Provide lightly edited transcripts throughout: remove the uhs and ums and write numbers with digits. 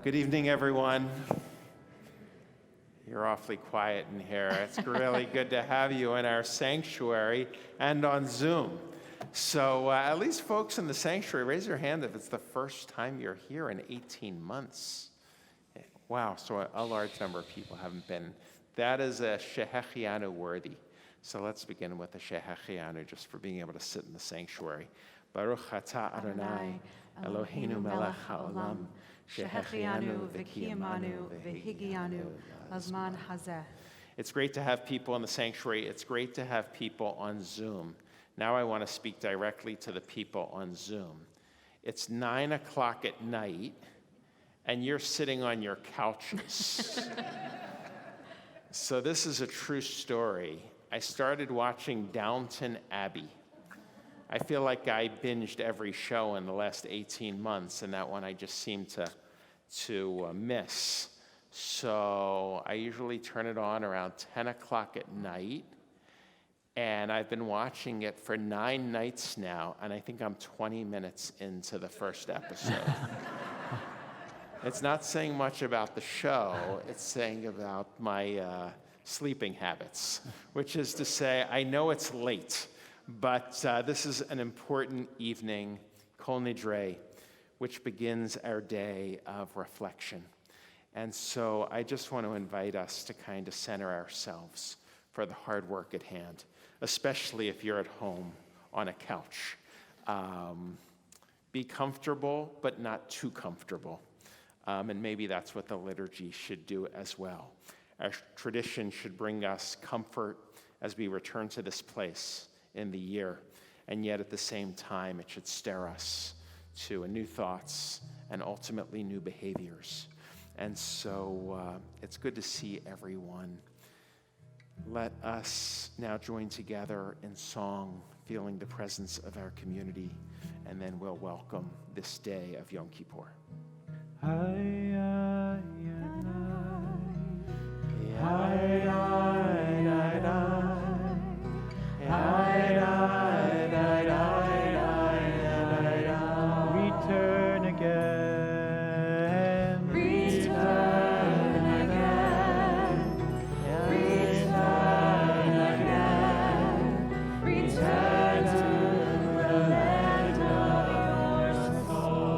Good evening, everyone. You're awfully quiet in here. It's really good to have you in our sanctuary and on Zoom. So at least folks in the sanctuary, raise your hand if it's the first time you're here in 18 months. Wow, so a large number of people haven't been. That is a Shehechianu worthy. So let's begin with a Shehechianu just for being able to sit in the sanctuary. Baruch atah Adonai, Eloheinu melech haolam, Shehechianu v'kiyamanu v'higianu lazman hazeh. It's great to have people in the sanctuary. It's great to have people on Zoom. Now I want to speak directly to the people on Zoom. It's 9 o'clock at night, and you're sitting on your couches. So this is a true story. I started watching Downton Abbey. I feel like I binged every show in the last 18 months, and that one I just seemed to miss. So I usually turn it on around 10 o'clock at night, and I've been watching it for 9 nights now, and I think I'm 20 minutes into the first episode. It's not saying much about the show, it's saying about my sleeping habits, which is to say, I know it's late, but this is an important evening, Kol Nidre, which begins our day of reflection. And so I just want to invite us to kind of center ourselves for the hard work at hand, especially if you're at home on a couch. Be comfortable, but not too comfortable. And maybe that's what the liturgy should do as well. Our tradition should bring us comfort as we return to this place in the year, and yet at the same time it should stir us to new thoughts and ultimately new behaviors. And so it's good to see everyone. Let us now join together in song, feeling the presence of our community, and then we'll welcome this day of Yom Kippur. Return again. Return again. Return again. Return to the land of your soul.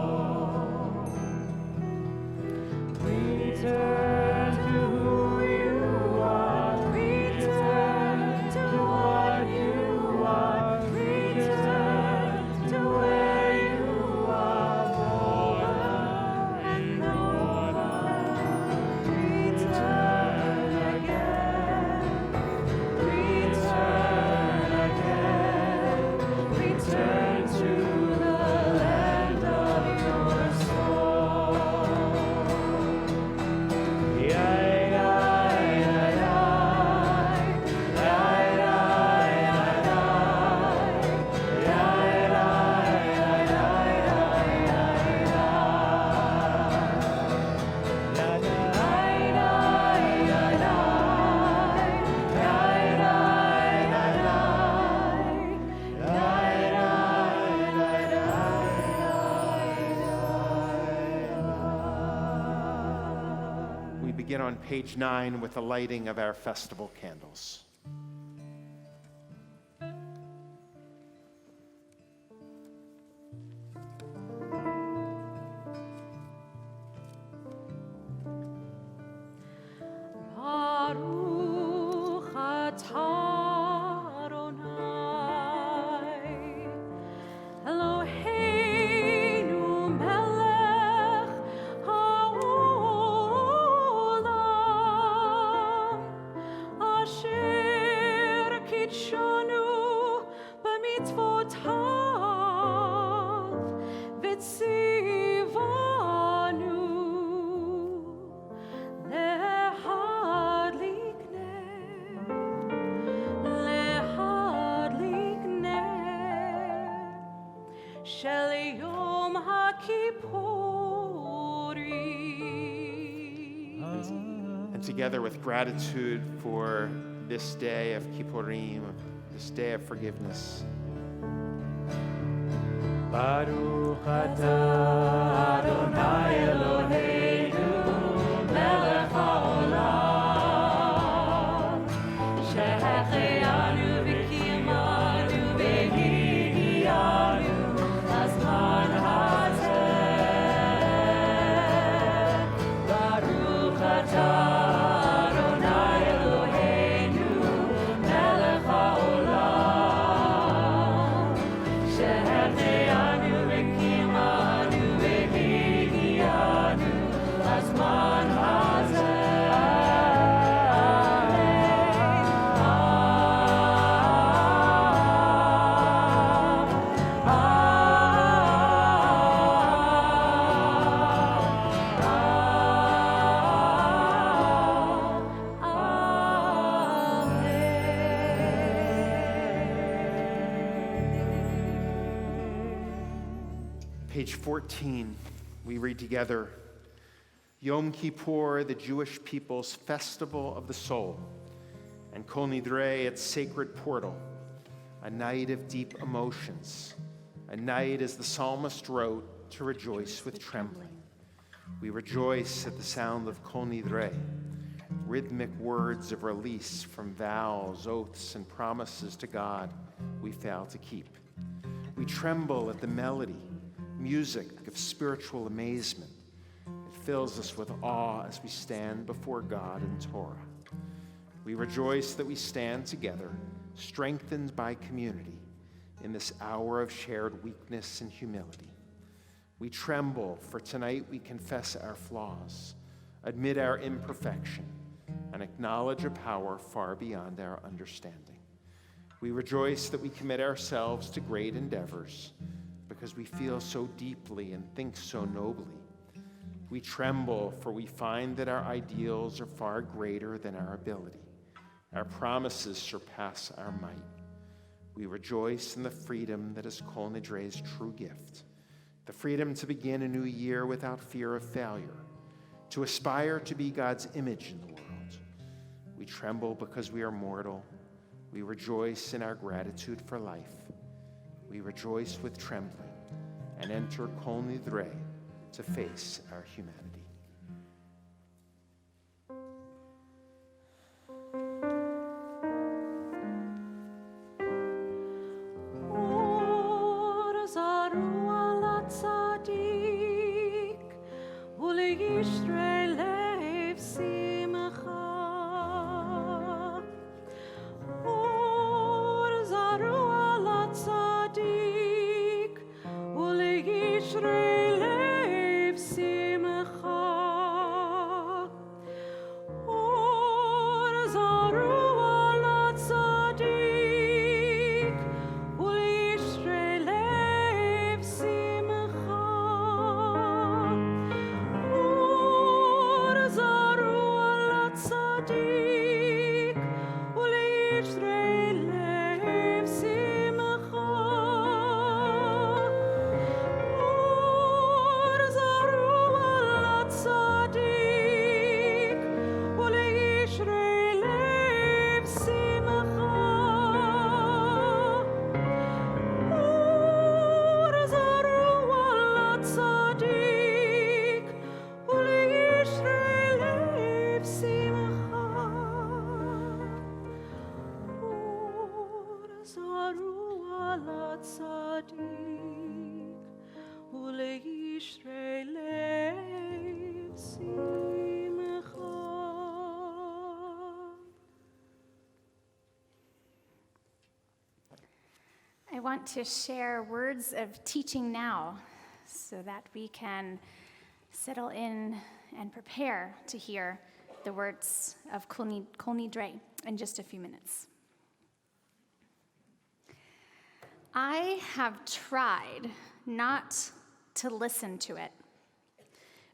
Return to who you are. Return to what you are. Return to where you are born and over. Return again. Return again. Return to the land of your soul. We begin on page 9 with the lighting of our festival candles. Baruch atah Adonai, Eloheinu melech haolam, asher kitshanu b'mitzvotav v'tzivanu של יום הכיפורים. And together with gratitude for this day of Kippurim, this day of forgiveness, Baruch atah Adonai Eloheinu הזמן הזה. Page 14, we read together, Yom Kippur, the Jewish people's festival of the soul, and Kol Nidre, its sacred portal, a night of deep emotions, a night, as the psalmist wrote, to rejoice with trembling. We rejoice at the sound of Kol Nidre, rhythmic words of release from vows, oaths, and promises to God we fail to keep. We tremble at the melody, music of spiritual amazement. It fills us with awe as we stand before God in Torah. We rejoice that we stand together, strengthened by community, in this hour of shared weakness and humility. We tremble, for tonight we confess our flaws, admit our imperfection, and acknowledge a power far beyond our understanding. We rejoice that we commit ourselves to great endeavors, because we feel so deeply and think so nobly. We tremble, for we find that our ideals are far greater than our ability. Our promises surpass our might. We rejoice in the freedom that is Kol Nidre's true gift, the freedom to begin a new year without fear of failure, to aspire to be God's image in the world. We tremble because we are mortal. We rejoice in our gratitude for life. We rejoice with trembling and enter Kol Nidre to face our humanity. I want to share words of teaching now so that we can settle in and prepare to hear the words of Kol Nidre in just a few minutes. I have tried not to listen to it,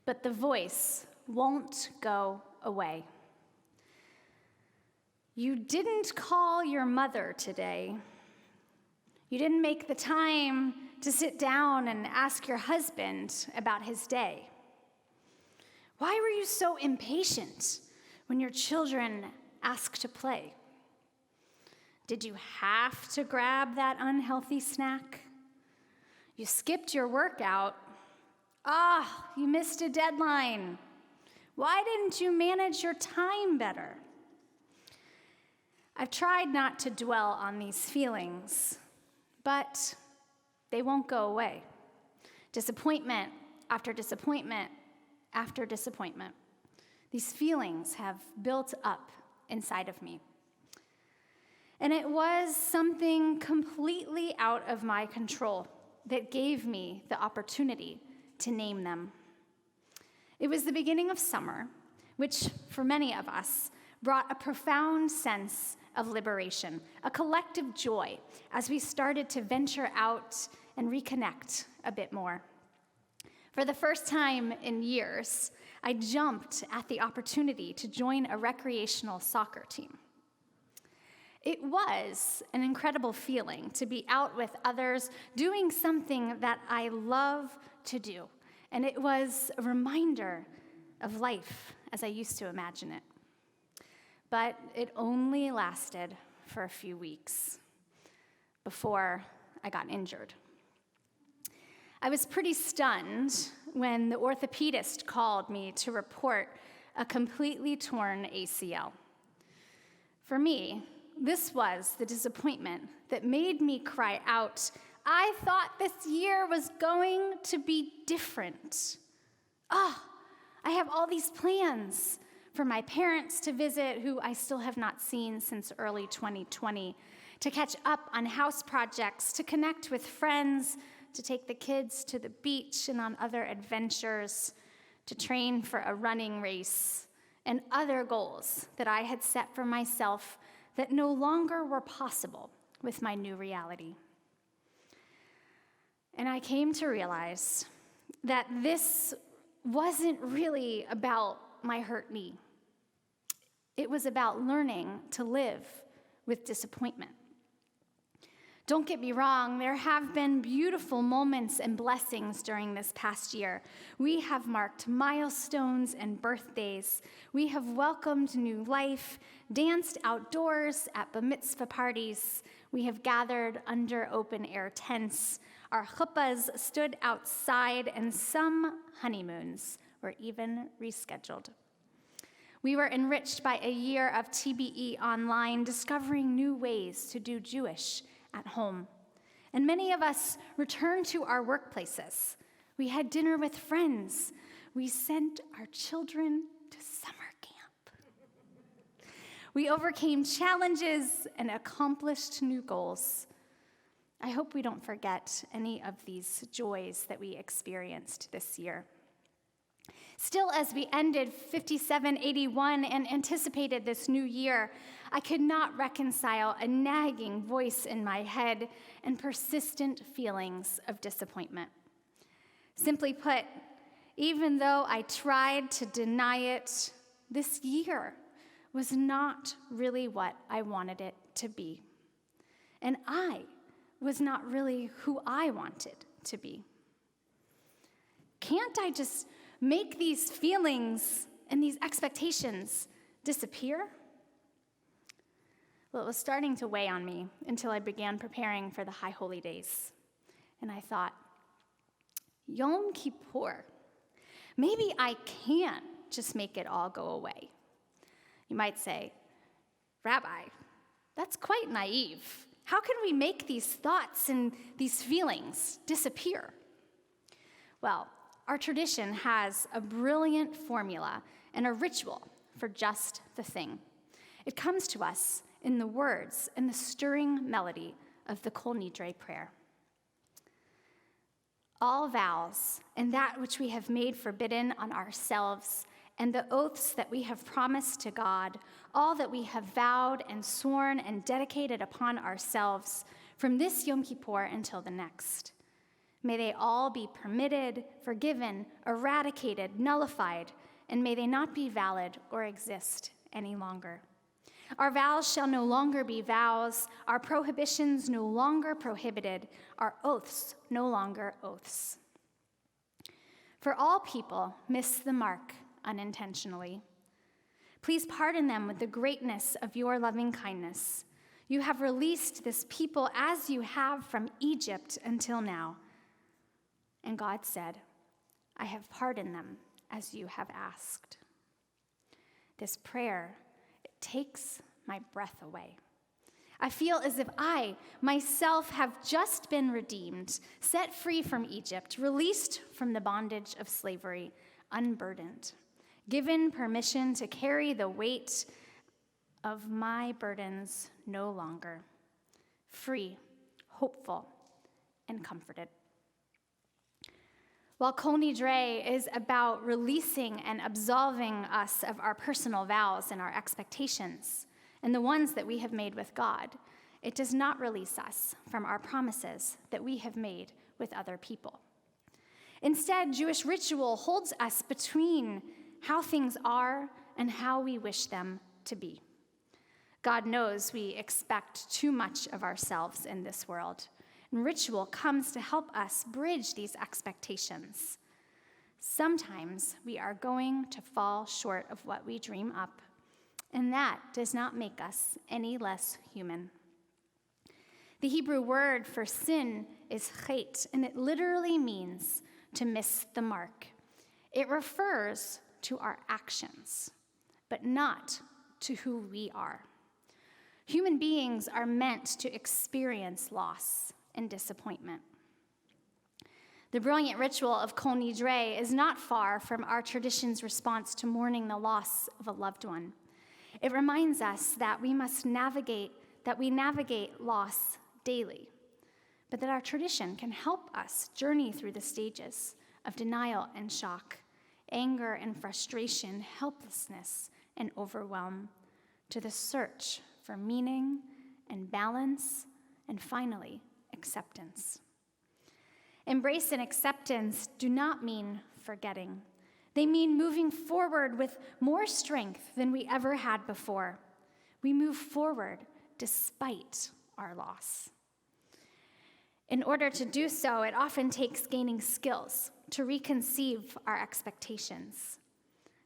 but the voice won't go away. You didn't call your mother today. You didn't make the time to sit down and ask your husband about his day. Why were you so impatient when your children asked to play? Did you have to grab that unhealthy snack? You skipped your workout. You missed a deadline. Why didn't you manage your time better? I've tried not to dwell on these feelings, but they won't go away. Disappointment after disappointment after disappointment. These feelings have built up inside of me. And it was something completely out of my control that gave me the opportunity to name them. It was the beginning of summer, which for many of us brought a profound sense of liberation, a collective joy as we started to venture out and reconnect a bit more. For the first time in years, I jumped at the opportunity to join a recreational soccer team. It was an incredible feeling to be out with others doing something that I love to do, and it was a reminder of life as I used to imagine it. But it only lasted for a few weeks before I got injured. I was pretty stunned when the orthopedist called me to report a completely torn ACL. For me, this was the disappointment that made me cry out, I thought this year was going to be different. I have all these plans for my parents to visit, who I still have not seen since early 2020, to catch up on house projects, to connect with friends, to take the kids to the beach and on other adventures, to train for a running race, and other goals that I had set for myself that no longer were possible with my new reality. And I came to realize that this wasn't really about my hurt knee. It was about learning to live with disappointment. Don't get me wrong, there have been beautiful moments and blessings during this past year. We have marked milestones and birthdays. We have welcomed new life, danced outdoors at bar mitzvah parties. We have gathered under open-air tents. Our chuppahs stood outside, and some honeymoons were even rescheduled. We were enriched by a year of TBE online, discovering new ways to do Jewish at home. And many of us returned to our workplaces. We had dinner with friends. We sent our children to summer camp. We overcame challenges and accomplished new goals. I hope we don't forget any of these joys that we experienced this year. Still, as we ended 5781 and anticipated this new year, I could not reconcile a nagging voice in my head and persistent feelings of disappointment. Simply put, even though I tried to deny it, this year was not really what I wanted it to be. And I was not really who I wanted to be. Can't I just make these feelings and these expectations disappear? Well, it was starting to weigh on me until I began preparing for the High Holy Days. And I thought, Yom Kippur, maybe I can just make it all go away. You might say, Rabbi, that's quite naive. How can we make these thoughts and these feelings disappear? Well, our tradition has a brilliant formula and a ritual for just the thing. It comes to us in the words and the stirring melody of the Kol Nidre prayer. All vows and that which we have made forbidden on ourselves, and the oaths that we have promised to God, all that we have vowed and sworn and dedicated upon ourselves from this Yom Kippur until the next. May they all be permitted, forgiven, eradicated, nullified, and may they not be valid or exist any longer. Our vows shall no longer be vows, our prohibitions no longer prohibited, our oaths no longer oaths. For all people miss the mark unintentionally. Please pardon them with the greatness of your loving kindness. You have released this people as you have from Egypt until now. And God said, I have pardoned them as you have asked. This prayer, it takes my breath away. I feel as if I, myself, have just been redeemed, set free from Egypt, released from the bondage of slavery, unburdened, given permission to carry the weight of my burdens no longer, free, hopeful, and comforted. While Kol Nidre is about releasing and absolving us of our personal vows and our expectations, and the ones that we have made with God, it does not release us from our promises that we have made with other people. Instead, Jewish ritual holds us between how things are and how we wish them to be. God knows we expect too much of ourselves in this world, and ritual comes to help us bridge these expectations. Sometimes we are going to fall short of what we dream up, and that does not make us any less human. The Hebrew word for sin is chet, and it literally means to miss the mark. It refers to our actions, but not to who we are. Human beings are meant to experience loss and disappointment. The brilliant ritual of Kol Nidre is not far from our tradition's response to mourning the loss of a loved one. It reminds us that we navigate loss daily, but that our tradition can help us journey through the stages of denial and shock, anger and frustration, helplessness and overwhelm, to the search for meaning and balance, and finally, acceptance. Embrace and acceptance do not mean forgetting. They mean moving forward with more strength than we ever had before. We move forward despite our loss. In order to do so, it often takes gaining skills to reconceive our expectations.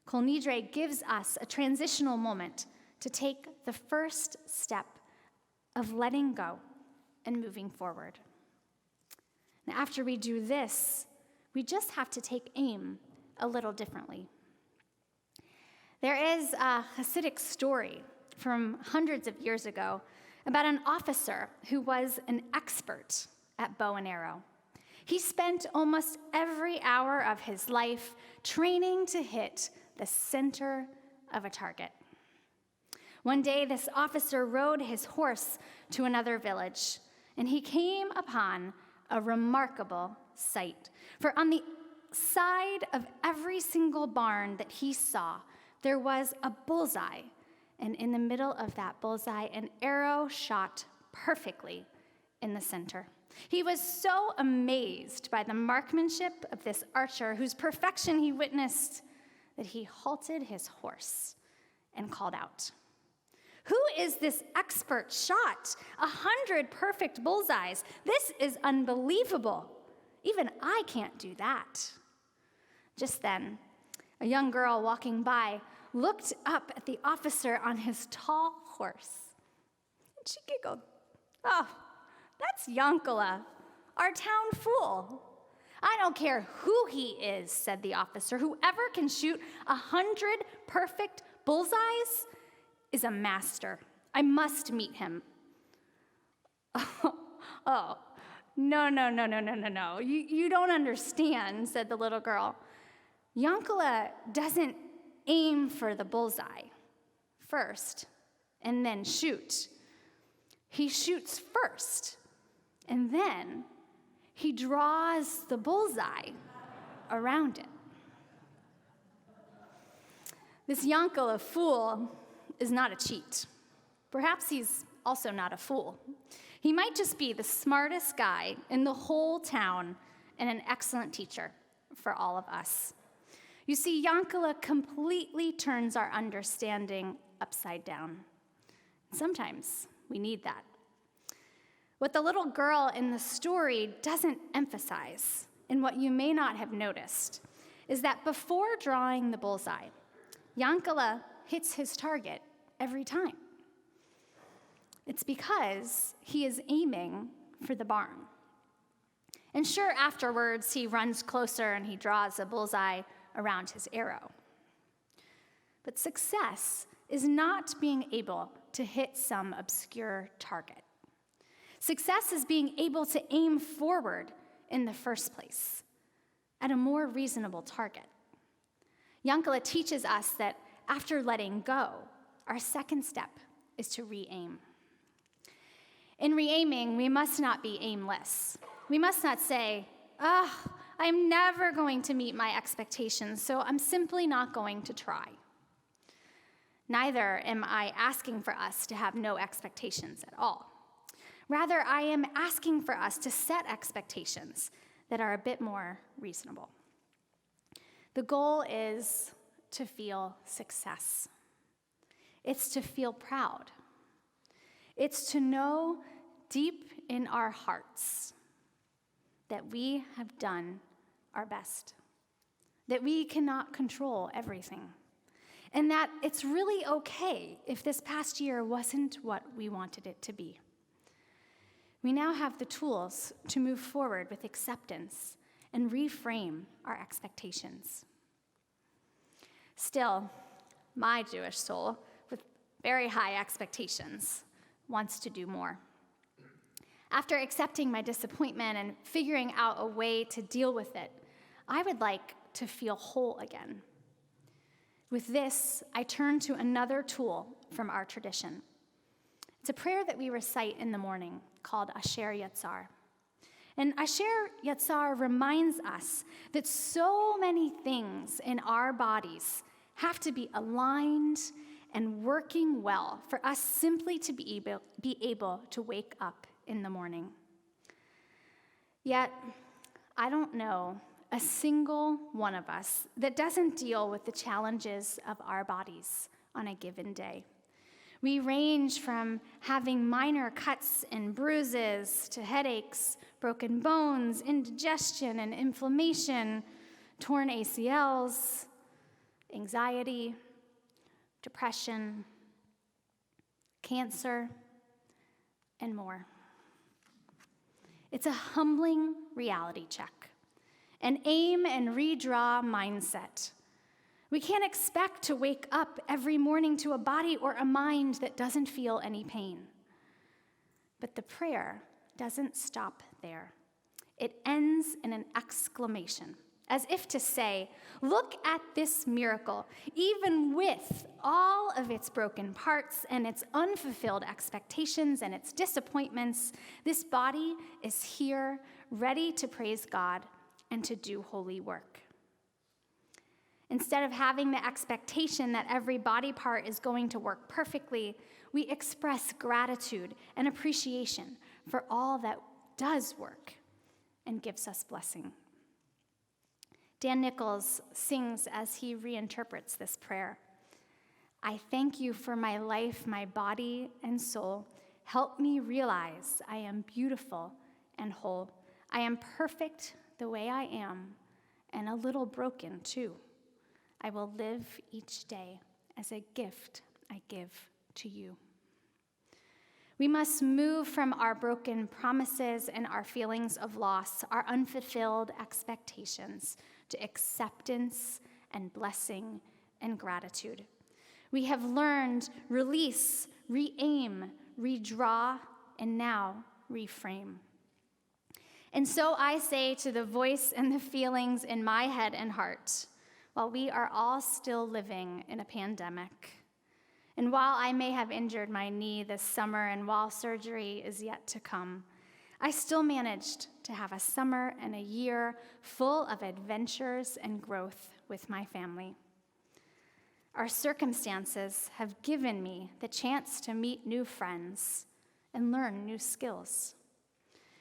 Kol Nidre gives us a transitional moment to take the first step of letting go and moving forward. Now, after we do this, we just have to take aim a little differently. There is a Hasidic story from hundreds of years ago about an officer who was an expert at bow and arrow. He spent almost every hour of his life training to hit the center of a target. One day, this officer rode his horse to another village, and he came upon a remarkable sight. For on the side of every single barn that he saw, there was a bullseye, and in the middle of that bullseye, an arrow shot perfectly in the center. He was so amazed by the marksmanship of this archer, whose perfection he witnessed, that he halted his horse and called out, "Who is this expert shot? 100 perfect bullseyes. This is unbelievable. Even I can't do that." Just then, a young girl walking by looked up at the officer on his tall horse, and she giggled. "Oh, that's Yankala, our town fool." "I don't care who he is," said the officer. "Whoever can shoot 100 perfect bullseyes is a master. I must meet him." Oh, no. You don't understand," said the little girl. "Yankala doesn't aim for the bullseye first and then shoot. He shoots first, and then he draws the bullseye around it." This Yankala fool is not a cheat. Perhaps he's also not a fool. He might just be the smartest guy in the whole town and an excellent teacher for all of us. You see, Yankala completely turns our understanding upside down. Sometimes we need that. What the little girl in the story doesn't emphasize, and what you may not have noticed, is that before drawing the bullseye, Yankala hits his target every time. It's because he is aiming for the barn. And sure, afterwards, he runs closer and he draws a bullseye around his arrow. But success is not being able to hit some obscure target. Success is being able to aim forward in the first place at a more reasonable target. Yankala teaches us that after letting go, our second step is to re-aim. In re-aiming, we must not be aimless. We must not say, "I I'm never going to meet my expectations, so I'm simply not going to try. Neither am I asking for us to have no expectations at all. Rather, I am asking for us to set expectations that are a bit more reasonable. The goal is to feel success. It's to feel proud. It's to know deep in our hearts that we have done our best, that we cannot control everything, and that it's really okay if this past year wasn't what we wanted it to be. We now have the tools to move forward with acceptance and reframe our expectations. Still, my Jewish soul, with very high expectations, wants to do more. After accepting my disappointment and figuring out a way to deal with it, I would like to feel whole again. With this, I turn to another tool from our tradition. It's a prayer that we recite in the morning called Asher Yatzar. And Asher Yatzar reminds us that so many things in our bodies have to be aligned and working well for us simply to be able to wake up in the morning. Yet, I don't know a single one of us that doesn't deal with the challenges of our bodies on a given day. We range from having minor cuts and bruises to headaches, broken bones, indigestion and inflammation, torn ACLs, anxiety, depression, cancer, and more. It's a humbling reality check, an aim and redraw mindset. We can't expect to wake up every morning to a body or a mind that doesn't feel any pain. But the prayer doesn't stop there. It ends in an exclamation, as if to say, look at this miracle. Even with all of its broken parts and its unfulfilled expectations and its disappointments, this body is here, ready to praise God and to do holy work. Instead of having the expectation that every body part is going to work perfectly, we express gratitude and appreciation for all that does work and gives us blessing. Dan Nichols sings as he reinterprets this prayer. I thank you for my life, my body, and soul. Help me realize I am beautiful and whole. I am perfect the way I am, and a little broken too. I will live each day as a gift I give to you. We must move from our broken promises and our feelings of loss, our unfulfilled expectations, to acceptance and blessing and gratitude. We have learned release, re-aim, redraw, and now reframe. And so I say to the voice and the feelings in my head and heart, while we are all still living in a pandemic, and while I may have injured my knee this summer and while surgery is yet to come, I still managed to have a summer and a year full of adventures and growth with my family. Our circumstances have given me the chance to meet new friends and learn new skills.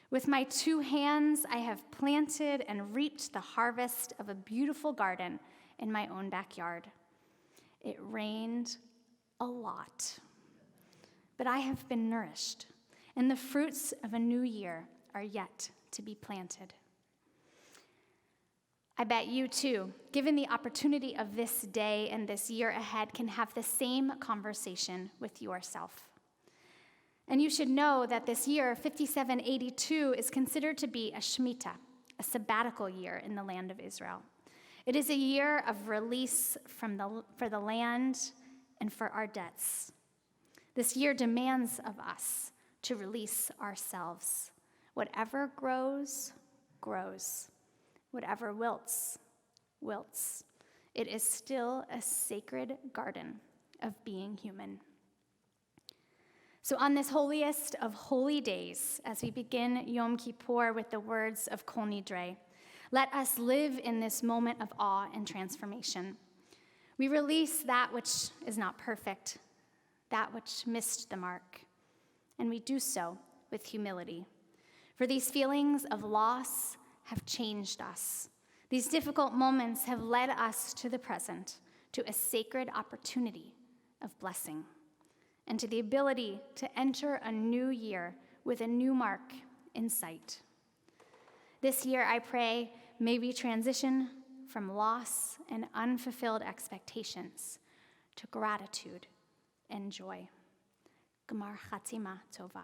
With my 2 hands, I have planted and reaped the harvest of a beautiful garden in my own backyard. It rained a lot, but I have been nourished, and the fruits of a new year are yet to be planted. I bet you too, given the opportunity of this day and this year ahead, can have the same conversation with yourself. And you should know that this year, 5782, is considered to be a Shemitah, a sabbatical year in the land of Israel. It is a year of release for the land and for our debts. This year demands of us to release ourselves. Whatever grows, grows. Whatever wilts, wilts. It is still a sacred garden of being human. So on this holiest of holy days, as we begin Yom Kippur with the words of Kol Nidre, Let us live in this moment of awe and transformation. We release that which is not perfect, that which missed the mark, and we do so with humility. For these feelings of loss have changed us. These difficult moments have led us to the present, to a sacred opportunity of blessing, and to the ability to enter a new year with a new mark in sight. This year, I pray, may we transition from loss and unfulfilled expectations to gratitude and joy. Gmar Chatima Tova.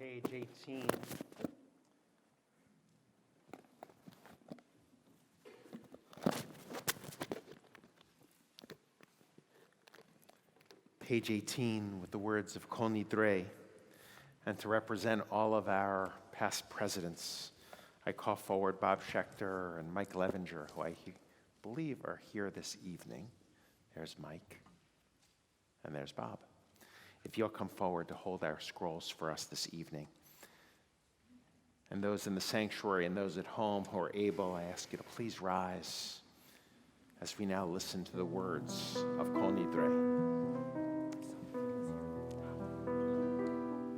page 18. Page 18 with the words of Kol Nidre, and to represent all of our past presidents, I call forward Bob Schechter and Mike Levinger, who I believe are here this evening. There's Mike, and there's Bob. If you'll come forward to hold our scrolls for us this evening. And those in the sanctuary and those at home who are able, I ask you to please rise as we now listen to the words of Kol Nidre.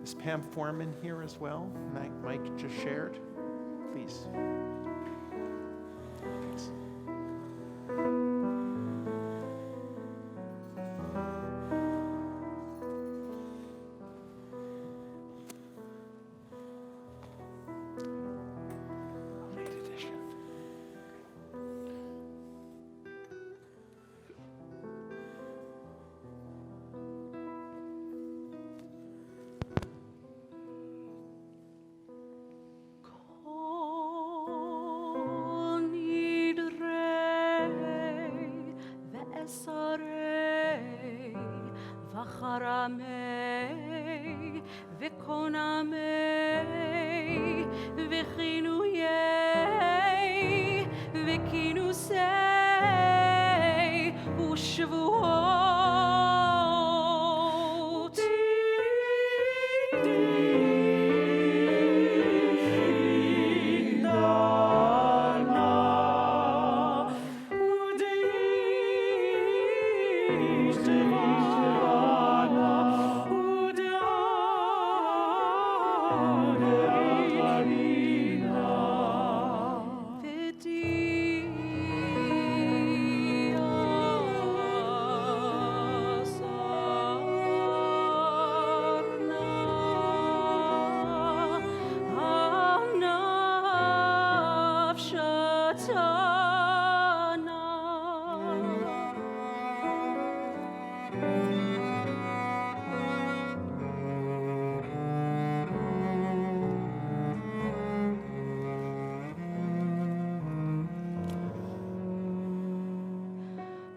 Is Pam Foreman here as well? Mike just shared? Please. Thanks. Late edition. Kol nidre ve'esarei v'charamei v'konamei v'chinuyei v'kinusei u'shvuot.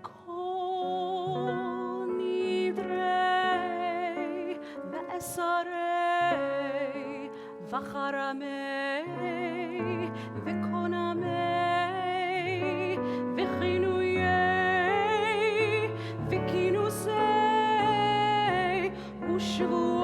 Kol nidre ve'esarei v'charamei v'konamei v'chinuyei v'kinusei u'shvuot.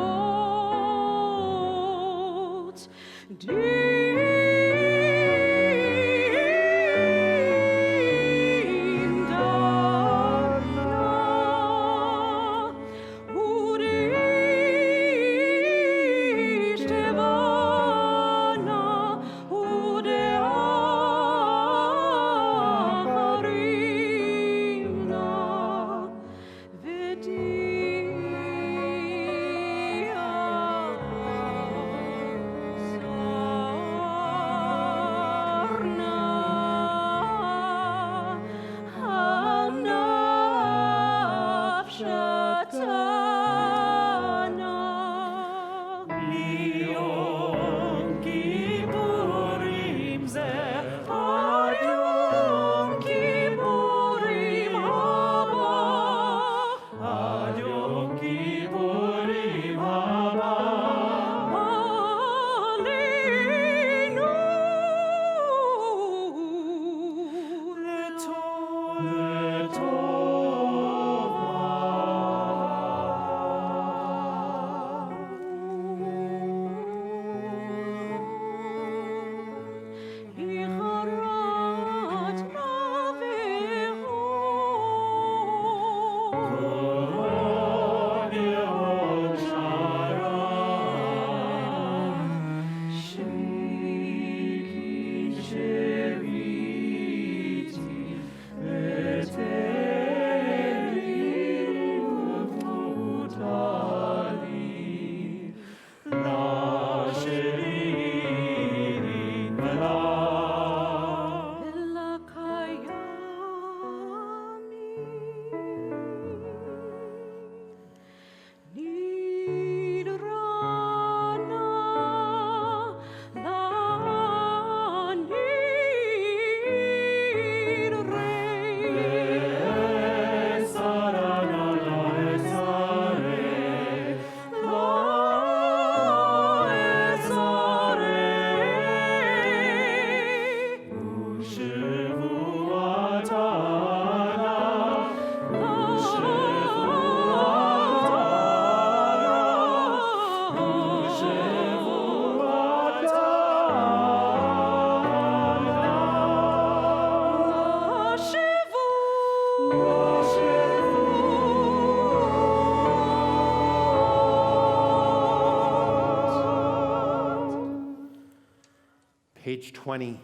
Page 20.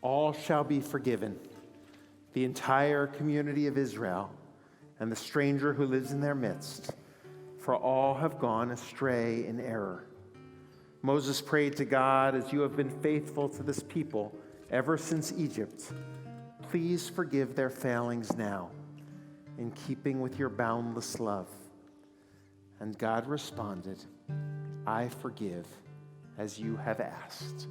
All shall be forgiven, the entire community of Israel and the stranger who lives in their midst, for all have gone astray in error. Moses prayed to God, as you have been faithful to this people ever since Egypt, please forgive their failings now, in keeping with your boundless love. And God responded, I forgive as you have asked.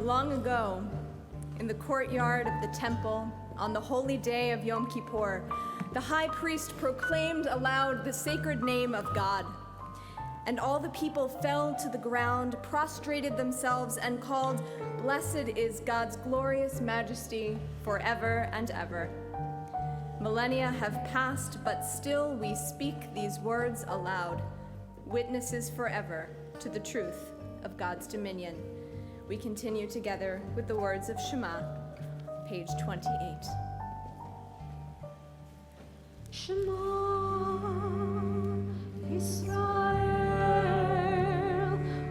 Long ago, in the courtyard of the temple, on the holy day of Yom Kippur, the high priest proclaimed aloud the sacred name of God. And all the people fell to the ground, prostrated themselves, and called, "Blessed is God's glorious majesty forever and ever." Millennia have passed, but still we speak these words aloud, witnesses forever to the truth of God's dominion. We continue together with the words of Shema, page 28. Shema Israel,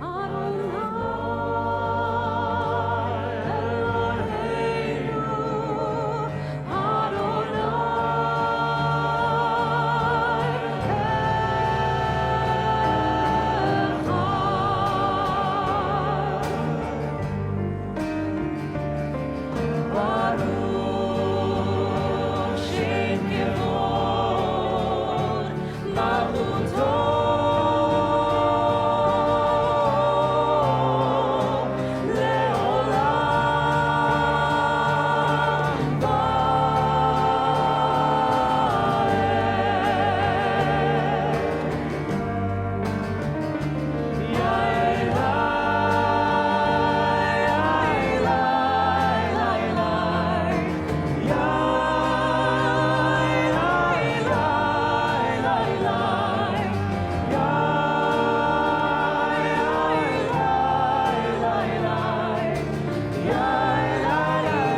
Adonai Eloheinu, Adonai Echad. Baruch Shem Kevod Malchuto Leolam Vaed. Ya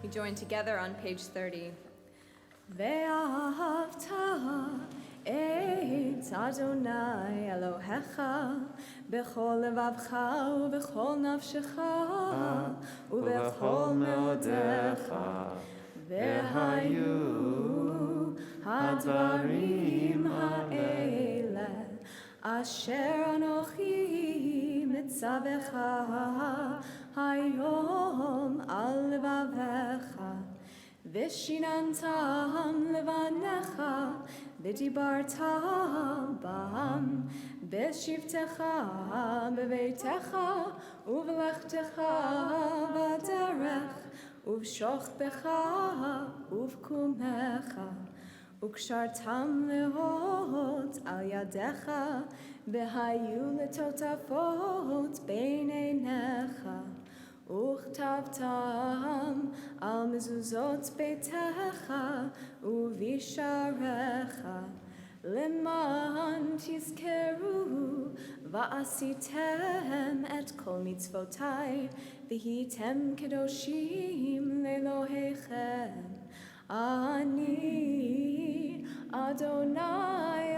We join together on page 30. Ve'ahavta et Adonai Elohecha b'chol levavcha u'b'chol nafshecha u'b'chol meodecha ve'hayu hadvarim ha'ele asher anochi mitzavecha hayom al levavecha Vishinantam levanecha ודיברת בם בשבתך בביתך ובלכתך בדרך ובשוכבך ובקומך וקשרתם להות על ידיך והיו לטוטפות בין עיניך וכתבתם על מזוזות ביתך ובשעריך למען תזכרו ועשיתם את כל מצוותי והייתם קדושים לאלוהיכם אני אדוני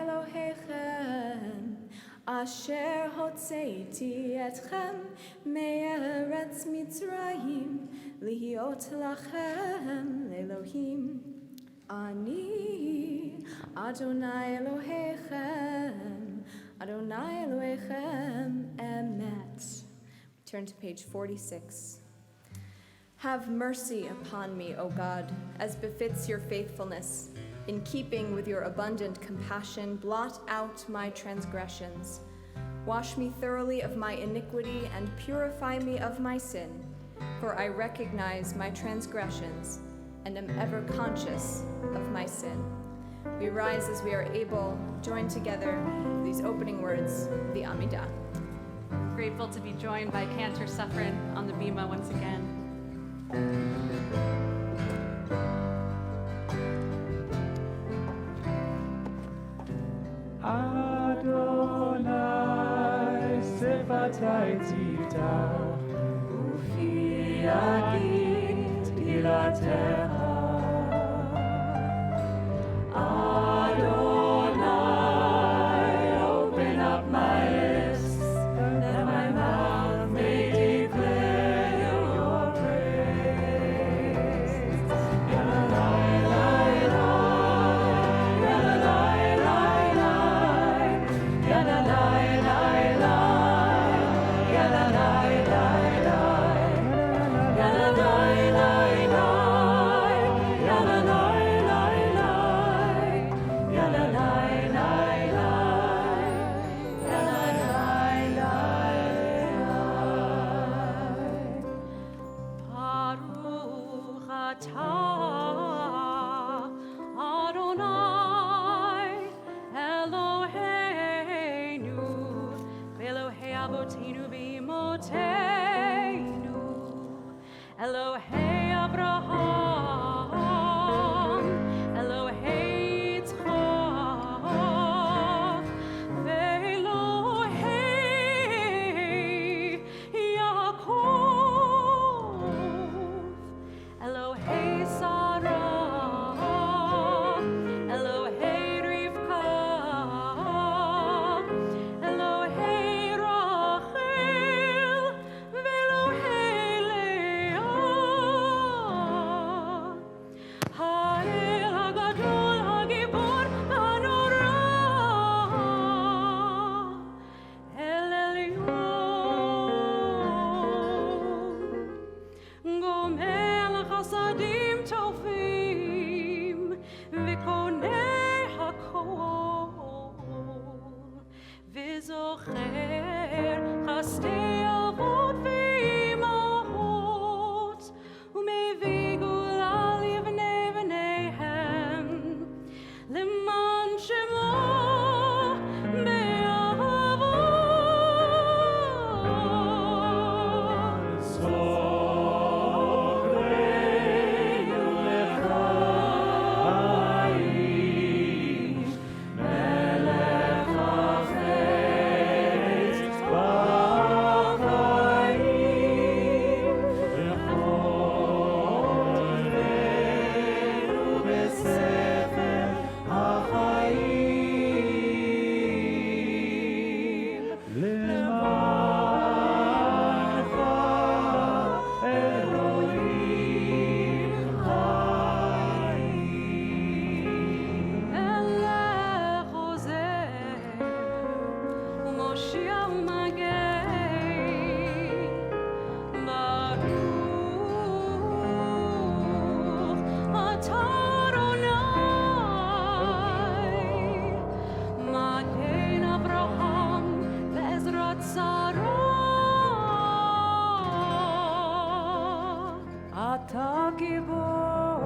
אלוהיכם אשר הוצאתי אתכם מארץ מצרים להיות לכם לאלוהים אני אדוני אלוהיכם אמת. Turn to page 46. Have mercy upon me, O God, as befits your faithfulness. In keeping with your abundant compassion, blot out my transgressions. Wash me thoroughly of my iniquity and purify me of my sin, for I recognize my transgressions and am ever conscious of my sin. We rise as we are able, join together these opening words, the Amidah. Grateful to be joined by Cantor Suffren on the bima once again. Adonai sefatai tivta ufi agit ilatecha Adonai open up my lips that my mouth may declare your praise Yadalai lai lai Yadalai lai lai Yadalai lai lai Yadalai lai lai Yadalai lai lai Yadalai lai lai Yadalai lai lai Yadalai lai Baruch atah Adonai Eloheinu Elohei Avoteinu v'Imoteinu Elohei Abraham Elohei Yitzchak Ve'Elohei Yaakov Elohei Sarah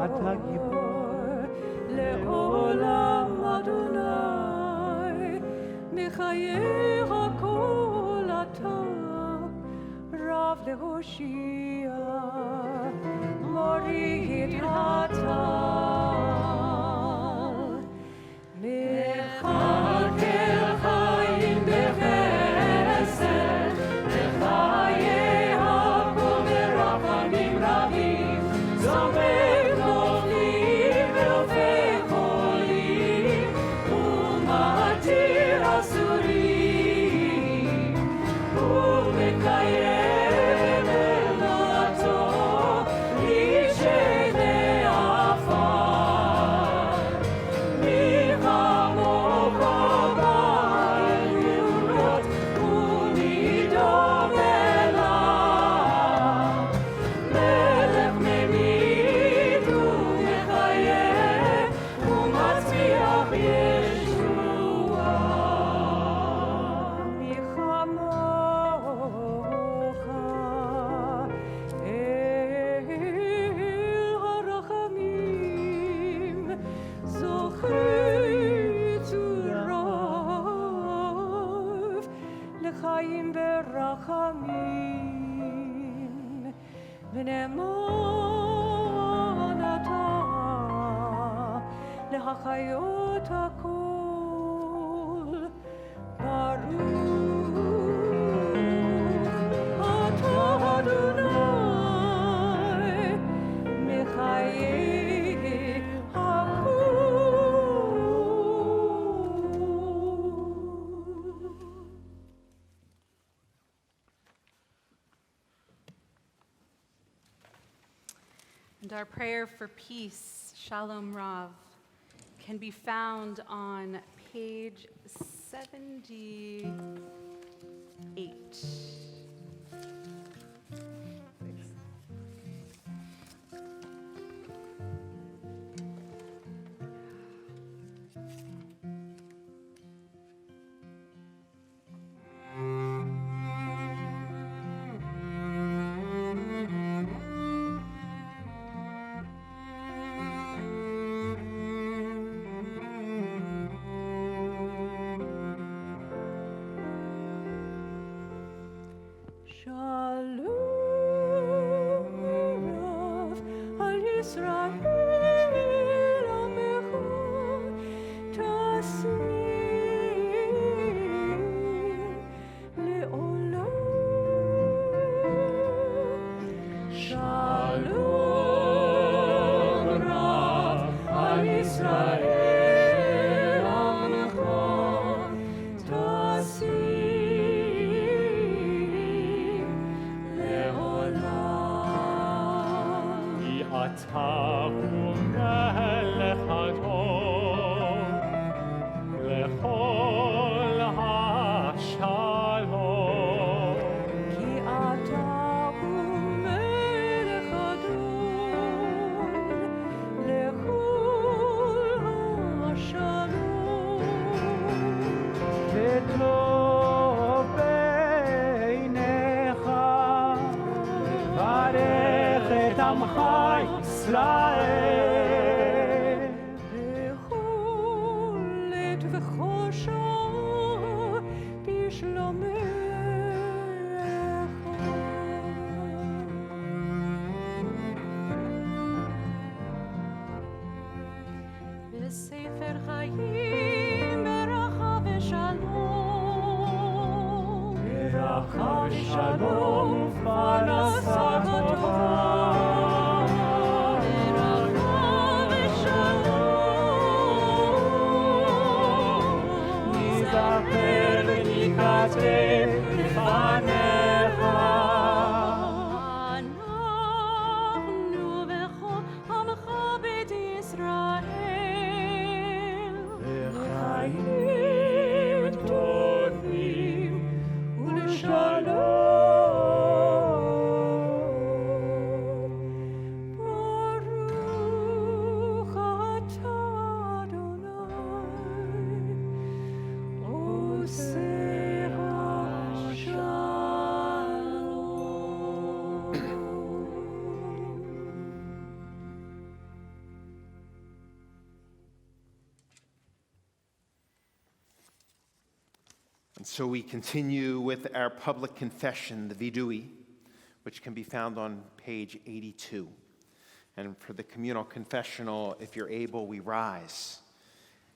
אתה גיבור לעולם אדוני, מחיי הכל אתה רב להושיע, מוריד הטל, מכלכל חיים בחסד, לחיי הכל ברחמים רבים, זומר נופלים ואופי חולים, ומתיר אסורים, ומקיים אלתו אישי מעפר, מחמוך בעליונות ונידום אליו, מלך ממית ומחיה ומצמיח ישועה. מחמוך אל הרחמים זוכי צורף לחיים ברחמים, ונאמן אתה להחיות הכל. ברוך אתה אדוני מחיי הכל. And our prayer for peace, Shalom Rav, can be found on page 78. Shalom Rav al Yisrael amecha tasim leolam. Shalom Rav al Yisrael amecha tasim אתה הוא מלך הדור לכל השלום, כי אתה הוא מלך הדור לכל השלום, וטוב בעיניך לברך את עמך ישראל בכל עת וכל שעה בשלומך. בספר חיים ברכה ושלום, ברכה ושלום ופרנסה טובה. לפניך אנחנו וכל עמך בית ישראל לחיים טובים ולשלום. So we continue with our public confession, the vidui, which can be found on page 82. And for the communal confessional, if you're able, we rise.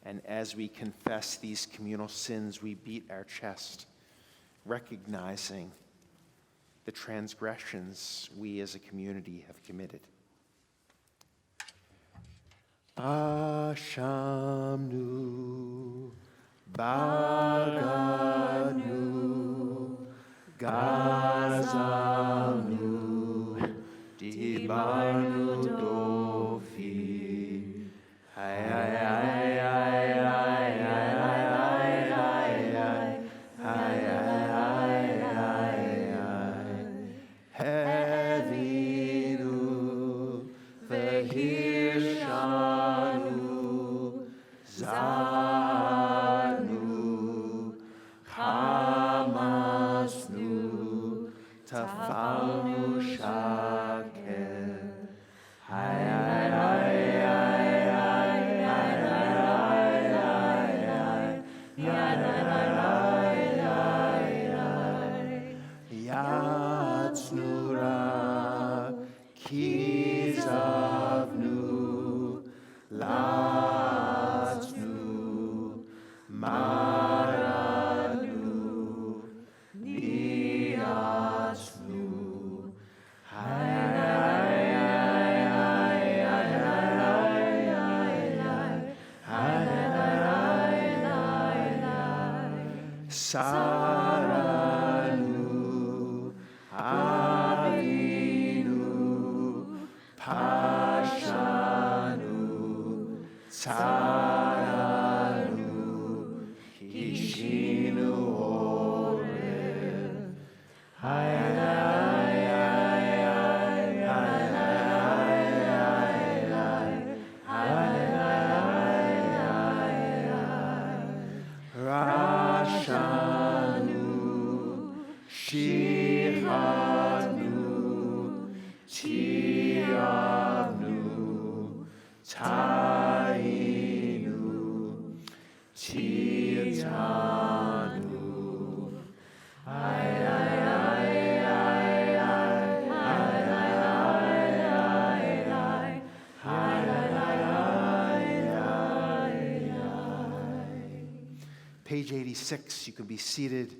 And as we confess these communal sins, we beat our chest, recognizing the transgressions we as a community have committed. Ashamnu Baganu Gazamnu Dibarnu Dofi Hevinu Vehirshanu Zanu Hamasnu Tafanu Shakel Yatsnura Kizavnu Latsnu Maranu Niatsnu Saranu Avinu Pashanu Saranu Kishinu Orel Rashanu Shihanu Tiavnu Tainu Tiatanu Page 86, you can be seated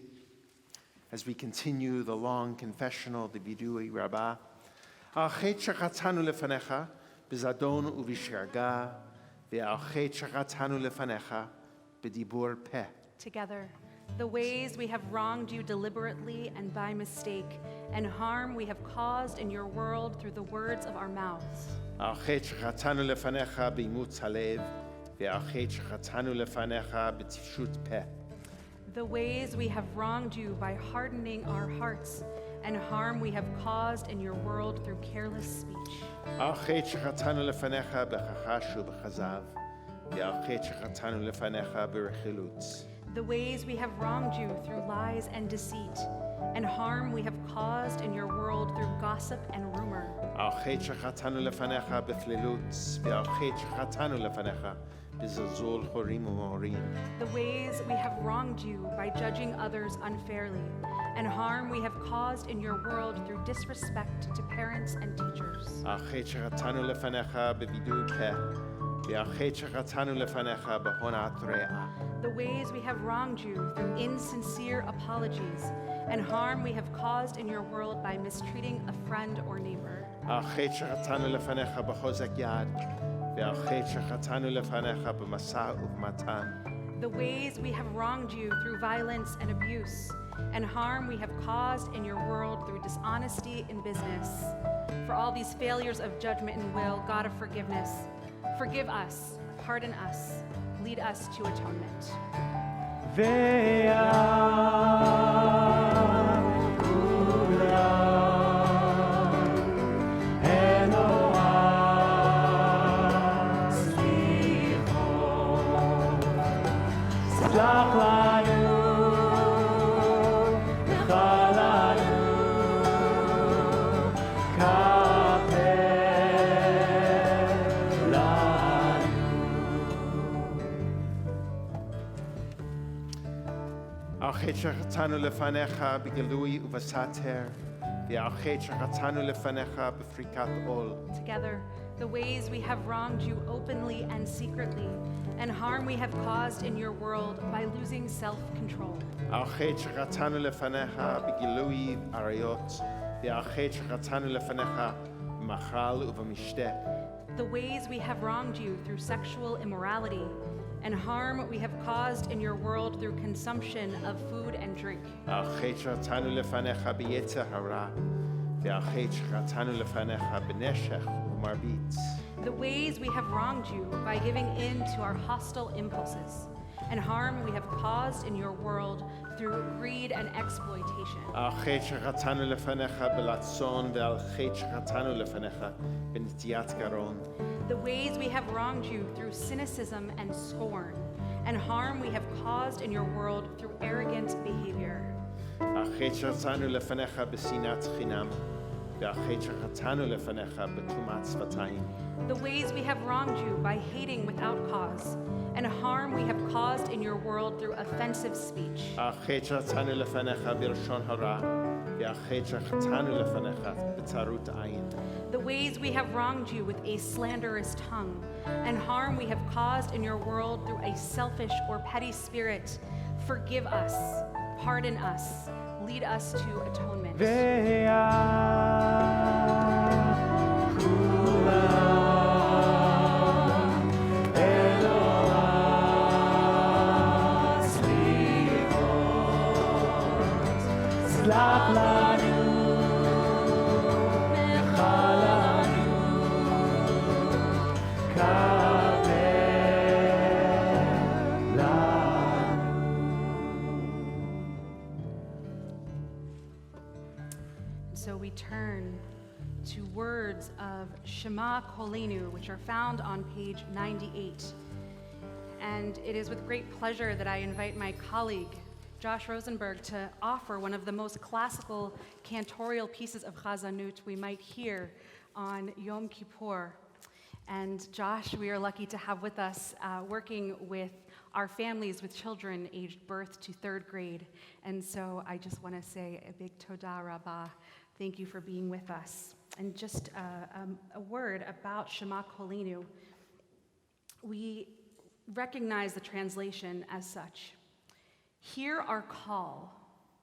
as we continue the long confessional, the Vidui Rabbah. Achet shachatanu lefanecha, bezadon uvishraga, ve'achet shachatanu lefanecha, bedibur peh. Together, the ways we have wronged you deliberately and by mistake, and harm we have caused in your world through the words of our mouths. Achet shachatanu lefanecha, beimutz halev, ve'achet shachatanu lefanecha, betifshut peh. The ways we have wronged you by hardening our hearts, and harm we have caused in your world through careless speech. Achet shachatanu lefanecha, bechachash ubechazav, ve'achet shachatanu lefanecha, berechilut. The ways we have wronged you through lies and deceit, and harm we have caused in your world through gossip and rumor. Achet shachatanu lefanecha, beflilut, ve'achet shachatanu lefanecha, bezalzul chorim u'morim. The ways we have wronged you by judging others unfairly, and harm we have caused in your world through disrespect to parents and teachers. Achet shachatanu lefanecha, bevidui peh, ve'achet shachatanu lefanecha, behonat re'ah. The ways we have wronged you through insincere apologies, and harm we have caused in your world by mistreating a friend or neighbor. Achet shachatanu lefanecha, behozek yad, ve'achet shachatanu lefanecha, b'masa u'b'matan. The ways we have wronged you through violence and abuse, and harm we have caused in your world through dishonesty in business. For all these failures of judgment and will, God of forgiveness, forgive us, pardon us, lead us to atonement. האחד שחטאנו לפניך בגלוי ובסתר, והאחד שחטאנו לפניך בפריקת עול. Together, the ways we have wronged you openly and secretly, and harm we have caused in your world by losing self-control. האחד שחטאנו לפניך בגילוי עריות, והאחד שחטאנו לפניך במאכל ובמשתה. The ways we have wronged you through sexual immorality, and harm we have caused in your world through consumption of food and drink. האחד שחטאנו לפניך ביצר הרע, והאחד שחטאנו לפניך בנשך ובמרביץ. The ways we have wronged you by giving in to our hostile impulses, and harm we have caused in your world through greed and exploitation. האחד שחטאנו לפניך בלצון, והאחד שחטאנו לפניך בנטיית גרון. The ways we have wronged you through cynicism and scorn, and harm we have caused in your world through arrogant behavior. האחד שחטאנו לפניך בשנאת חינם, והאחד שחטאנו לפניך בתומת שפתיים. The ways we have wronged you by hating without cause, and harm we have caused in your world through offensive speech. האחד שחטאנו לפניך בלשון הרע, והאחד שחטאנו לפניך בצרות עין. The ways we have wronged you with a slanderous tongue, and harm we have caused in your world through a selfish or petty spirit. Forgive us, pardon us, lead us to atonement. So we turn to words of TBE Kol Nidre, which are found on page 98. And it is with great pleasure that I invite my colleague, Josh Rosenberg, to offer one of the most classical cantorial pieces of Chazanut we might hear on Yom Kippur. And Josh, we are lucky to have with us, working with our families with children aged birth to 3rd grade. And so I just want to say a big toda rabbah. Thank you for being with us. And just a word about TBE Kol Nidre. We recognize the translation as such. Hear our call,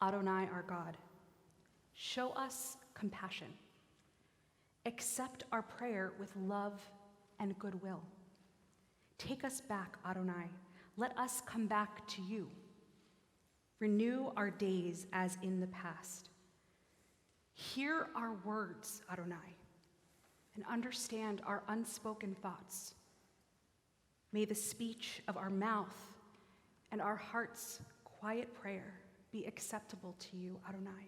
Adonai our God. Show us compassion. Accept our prayer with love and goodwill. Take us back, Adonai. Let us come back to you. Renew our days as in the past. Hear our words, Adonai, and understand our unspoken thoughts. May the speech of our mouth and our heart's quiet prayer be acceptable to you, Adonai,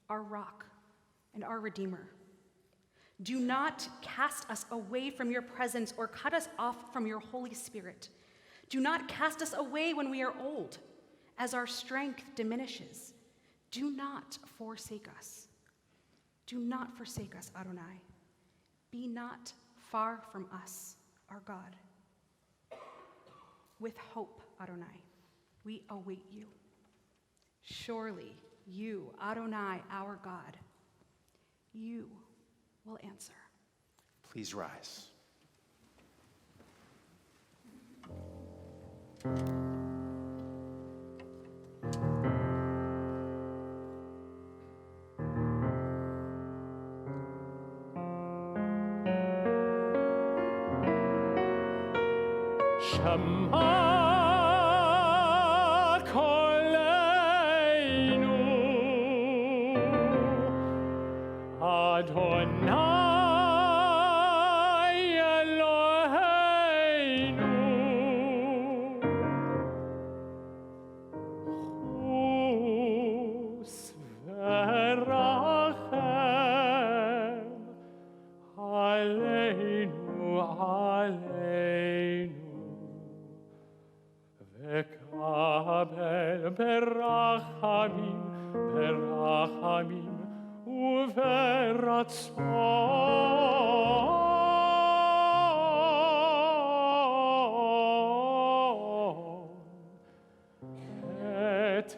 our rock and our Redeemer. Do not cast us away from your presence or cut us off from your Holy Spirit. Do not cast us away when we are old, as our strength diminishes. Do not forsake us. Do not forsake us, Adonai. Be not far from us, our God. With hope, Adonai, we await you. Surely you, Adonai, our God, you will answer. Please rise. TBE Kol Nidre, Adonai Eloheinu, Chus v'rachem aleinu, aleinu. Vekabel berachamim, berachamim, uveratzon, et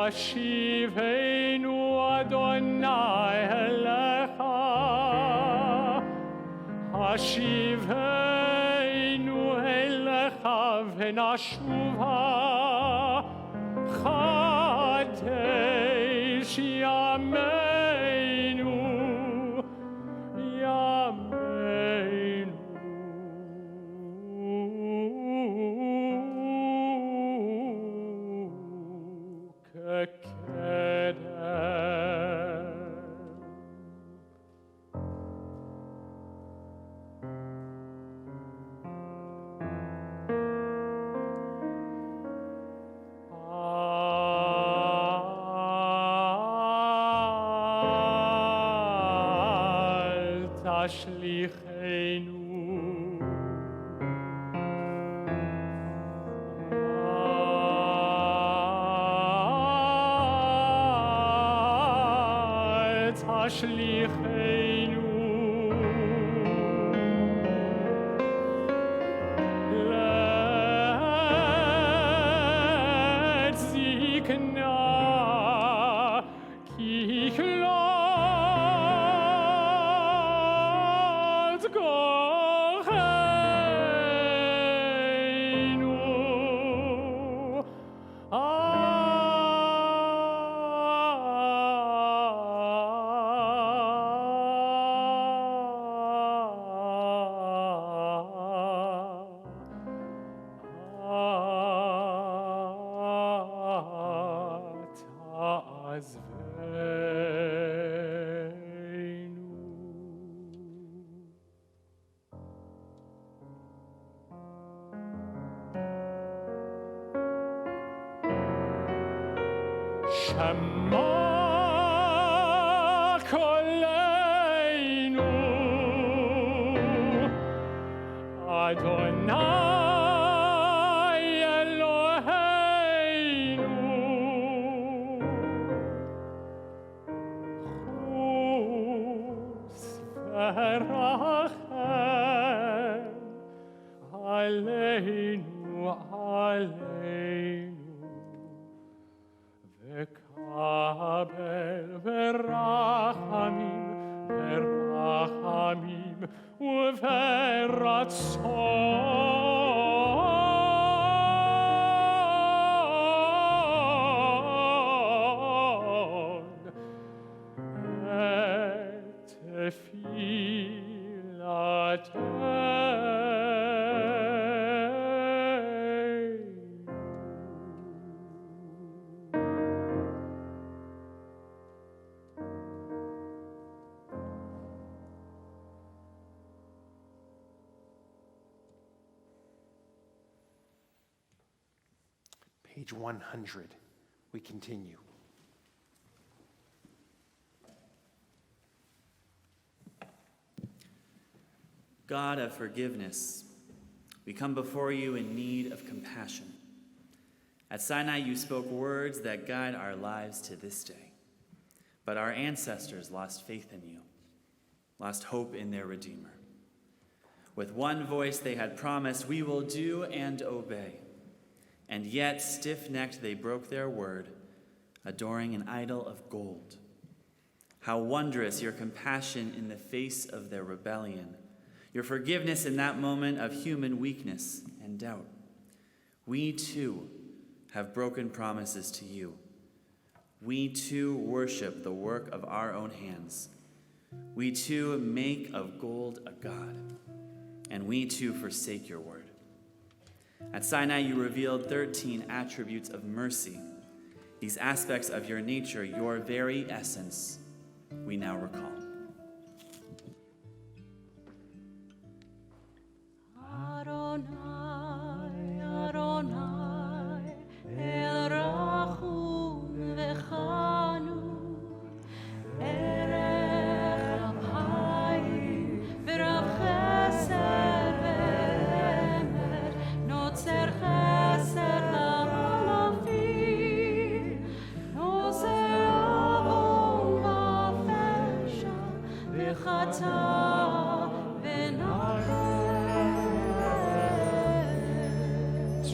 השיבנו אדוני אליך, השיבנו אליך ונשובה, חדש ימינו, תשליכנו. אל תשליכנו לעת זקנה, כי שמע קולנו, אדוני אלוהינו, חוס ורחם עלינו, וקבל ברחמים, ברחמים וברצון את תפילתנו. Page 100. We continue. God of forgiveness, we come before you in need of compassion. At Sinai, you spoke words that guide our lives to this day. But our ancestors lost faith in you, lost hope in their Redeemer. With one voice they had promised, we will do and obey. And yet, stiff-necked, they broke their word, adoring an idol of gold. How wondrous your compassion in the face of their rebellion, your forgiveness in that moment of human weakness and doubt. We too have broken promises to you. We too worship the work of our own hands. We too make of gold a god, and we too forsake your word. At Sinai, you revealed 13 attributes of mercy. These aspects of your nature, your very essence, we now recall. Adonai, Adonai, El Rachum V'Chanun, Erech Apayim V'Rav Chesed V'Emet, Notzer Chesed L'Olamim.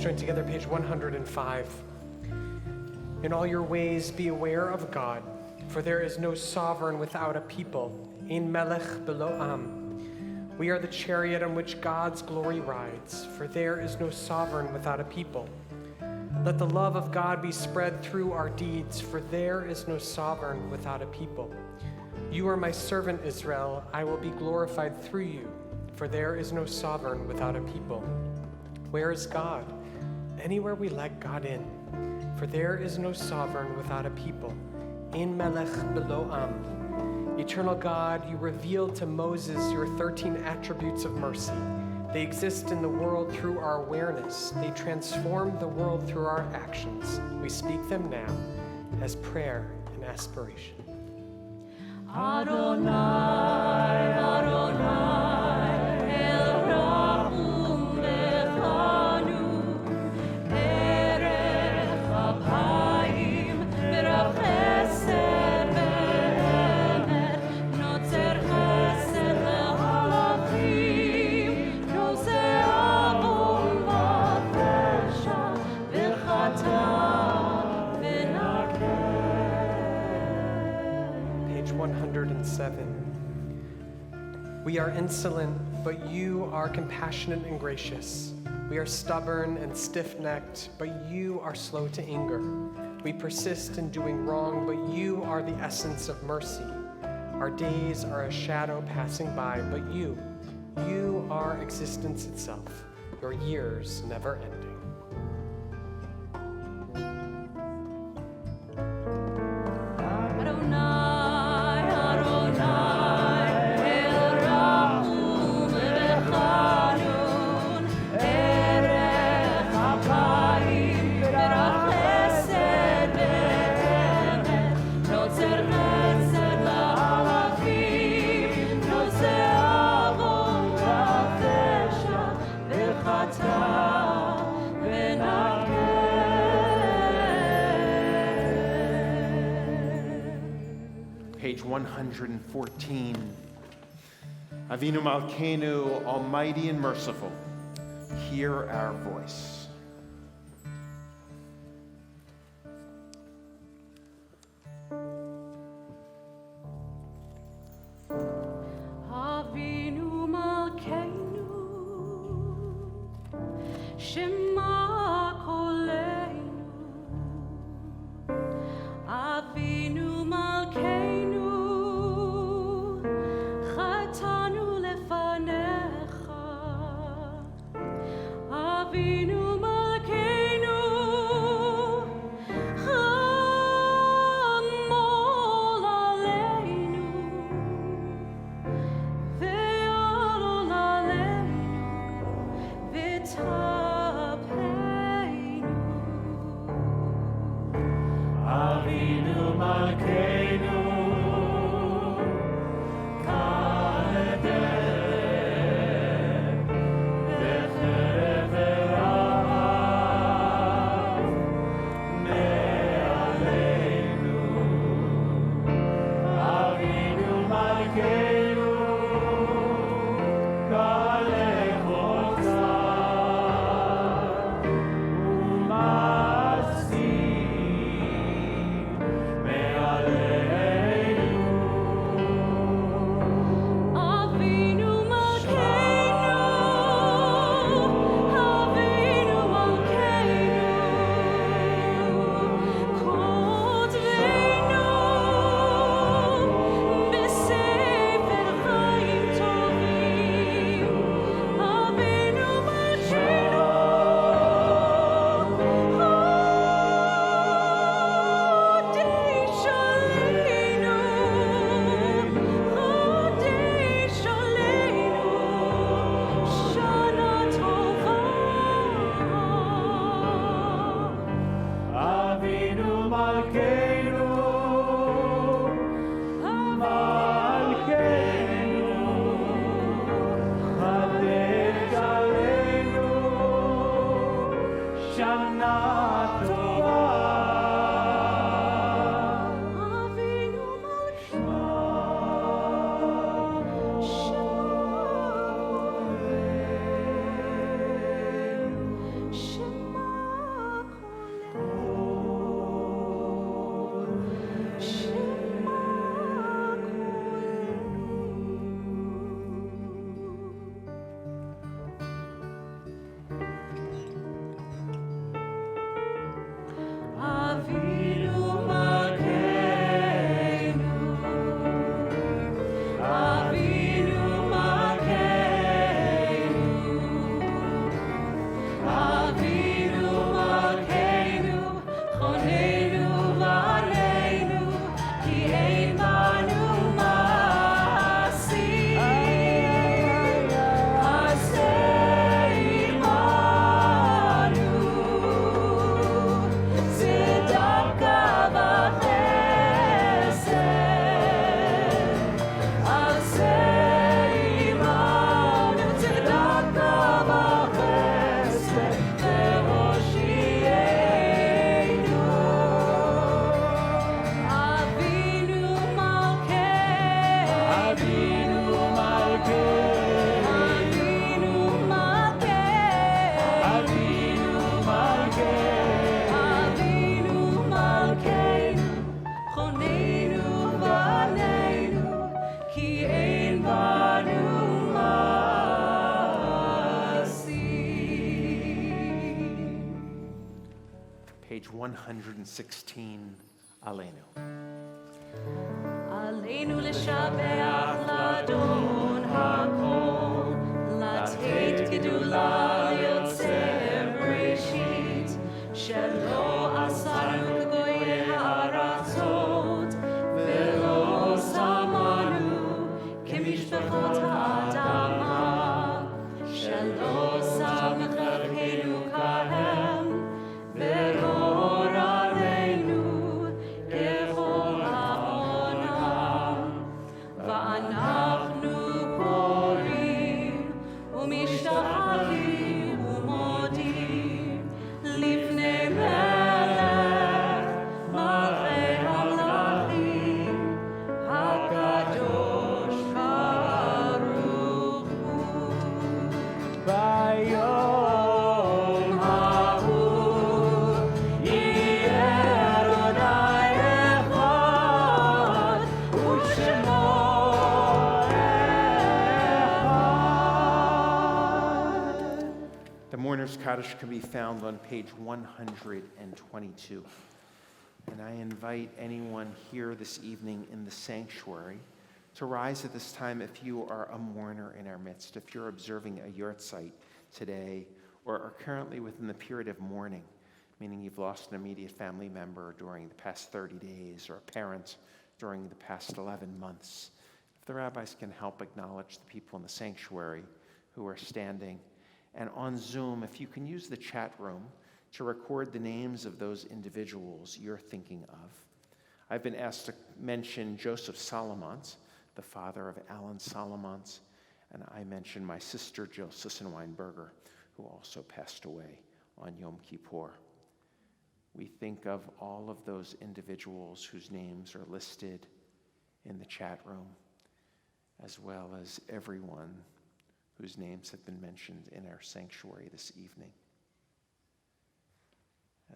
join together page 105. In all your ways be aware of God, for there is no sovereign without a people. Ein melech belo am. We are the chariot on which God's glory rides, for there is no sovereign without a people. Let the love of God be spread through our deeds, for there is no sovereign without a people. You are my servant Israel, I will be glorified through you, for there is no sovereign without a people. Where is God? Anywhere we let God in, for there is no sovereign without a people. Ein melech belo am. Eternal God, you revealed to Moses your 13 attributes of mercy. They exist in the world through our awareness. They transform the world through our actions. We speak them now as prayer and aspiration. Adonai, Adonai, El Rahum Lechanu, Erech Apayim, Merav Chesed Be'emet, Notzer Chesed Le'alachim, Nosei Avon V'Tesha, V'Chata, V'Nakeh. Page 107. We are insolent, but you are compassionate and gracious. We are stubborn and stiff-necked, but you are slow to anger. We persist in doing wrong, but you are the essence of mercy. Our days are a shadow passing by, but you are existence itself, your years never ending. Adonai, Adonai, El Rahum Lechanun, Erech Apayim, Merav Chesed Be'emet, Notzer Chesed Le'alachim, Nosei Avon V'Tesha, V'Chata, V'Nakeh. Page 114. Avinu Malkeinu, almighty and merciful, hear our voice. Avinu Malkeinu, Shema Koleinu. Avinu Malkeinu, Chatanu lefanecha. Avinu Malkeinu, Chamol aleinu. Ve'alol aleinu, v'tab page 116, Aleinu. עלינו לשבח לאדון הכל, לתת גדולה ליוצר בראשית, שלא עשנו כגויי הארצות, ולא שמנו כמשפחות האדמה, שלא שם חלקנו כהם, ולא רענו ככל העולם. ואנחנו קוראים ומשתחווים ומודים לפני מלך מלכי המלכים הקדוש ברוך הוא. ביום ההוא יהיה אדוני אחד ושמו The Mourner's Kaddish can be found on page 122. And I invite anyone here this evening in the sanctuary to rise at this time if you are a mourner in our midst, if you're observing a yahrzeit today or are currently within the period of mourning, meaning you've lost an immediate family member during the past 30 days or a parent during the past 11 months. If the rabbis can help acknowledge the people in the sanctuary who are standing. And on Zoom, if you can use the chat room to record the names of those individuals you're thinking of. I've been asked to mention Joseph Solomons, the father of Alan Solomons, and I mentioned my sister Jill Sissenweinberger, who also passed away on Yom Kippur. We think of all of those individuals whose names are listed in the chat room, as well as everyone whose names have been mentioned in our sanctuary this evening.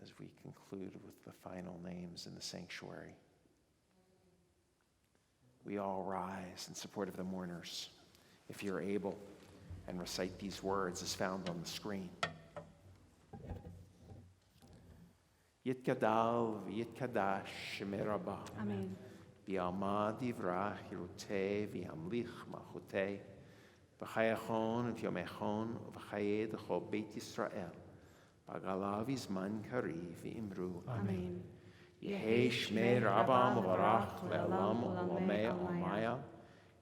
As we conclude with the final names in the sanctuary, we all rise in support of the mourners, if you're able, and recite these words as found on the screen. Yitgadal v'yitkadash shemei Rabbah. Amen. V'yalma divrah hirutei v'yamlich malchutei. V'chayachon v'yomechon v'chayed chol Beit Yisrael. B'galav izman kariv v'imru. Amen. Yehei shmei Rabbah mubarach le'olam u'lamei u'lamaya.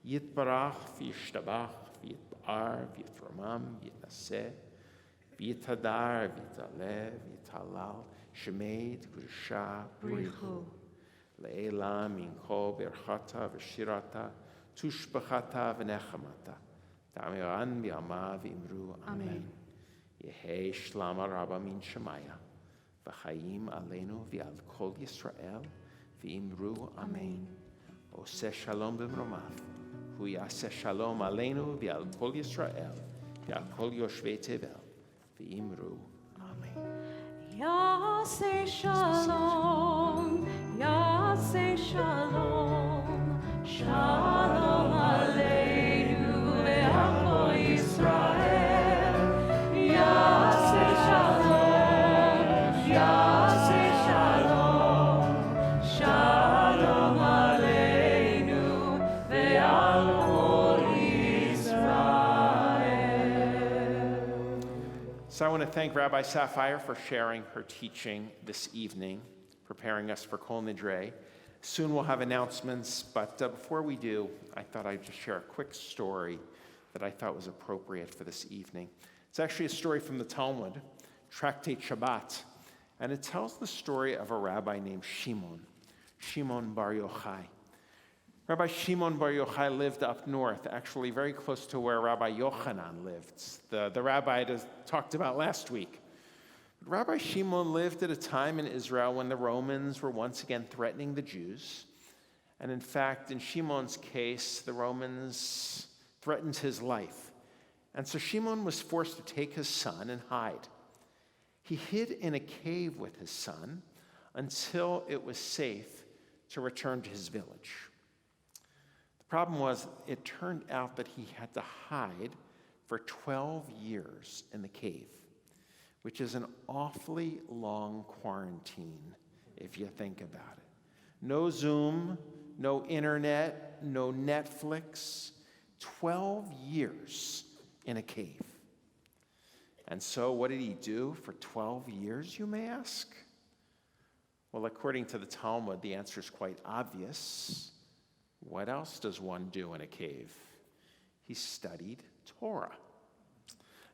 Yitbarach v'yishtabach v'yitbar v'yitramam v'yitnaseh. V'yitadar v'yitaleh v'yitalal. Shemei Kudusha B'richu. Le'ela mincho berchata v'shirata. Tushbachata v'nechamata. Ta'amiran v'yama v'imru. Amen. Yehei shlama rabba min shemaya. V'chayim aleinu v'al kol Yisrael. V'imru. Amen. Oseh shalom b'mromav. Hu yaseh shalom aleinu v'al kol Yisrael. V'al kol yoshvei tevel. V'imru. Amen. Yaseh shalom, Yaseh shalom, shalom aleinu ve'achol Yisrael. Yaseh shalom, Yaseh shalom, shalom aleinu ve'achol Yisrael. So I want to thank Rabbi Sapphire for sharing her teaching this evening, preparing us for Kol Nidre. Soon we'll have announcements, but before we do, I thought I'd just share a quick story that I thought was appropriate for this evening. It's actually a story from the Talmud, Tractate Shabbat, and it tells the story of a rabbi named Shimon Bar Yochai. Rabbi Shimon Bar Yochai lived up north, actually very close to where Rabbi Yochanan lived, the rabbi I talked about last week. But Rabbi Shimon lived at a time in Israel when the Romans were once again threatening the Jews. And in fact, in Shimon's case, the Romans threatened his life. And so Shimon was forced to take his son and hide. He hid in a cave with his son until it was safe to return to his village. The problem was, it turned out that he had to hide for 12 years in the cave, which is an awfully long quarantine if you think about it. No Zoom, no internet, no Netflix, 12 years in a cave. And so what did he do for 12 years, you may ask? Well, according to the Talmud, the answer is quite obvious. What else does one do in a cave? He studied Torah.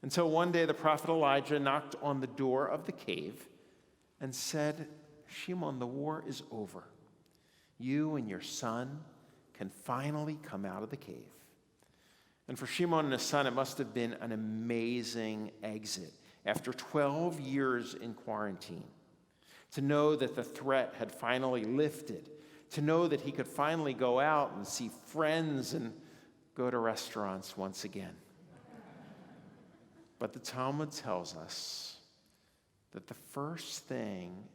Until one day the prophet Elijah knocked on the door of the cave and said, Shimon, the war is over. You and your son can finally come out of the cave. And for Shimon and his son, it must have been an amazing exit after 12 years in quarantine. To know that the threat had finally lifted, to know that he could finally go out and see friends and go to restaurants once again. But the Talmud tells us that the first thing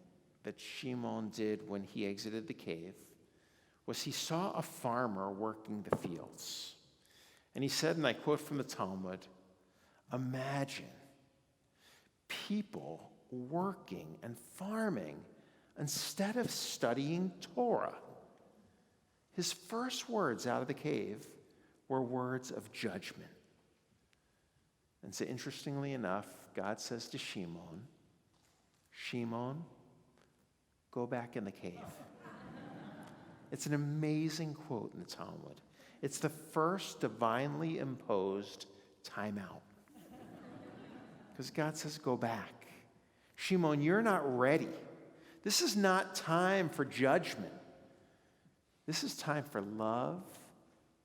that Shimon did when he exited the cave was he saw a farmer working the fields. And he said, and I quote from the Talmud, imagine people working and farming instead of studying Torah. His first words out of the cave were words of judgment. And so interestingly enough, God says to Shimon, Shimon, go back in the cave. It's an amazing quote in the Talmud. It's the first divinely imposed timeout. Because God says, go back. Shimon, you're not ready. This is not time for judgment. This is time for love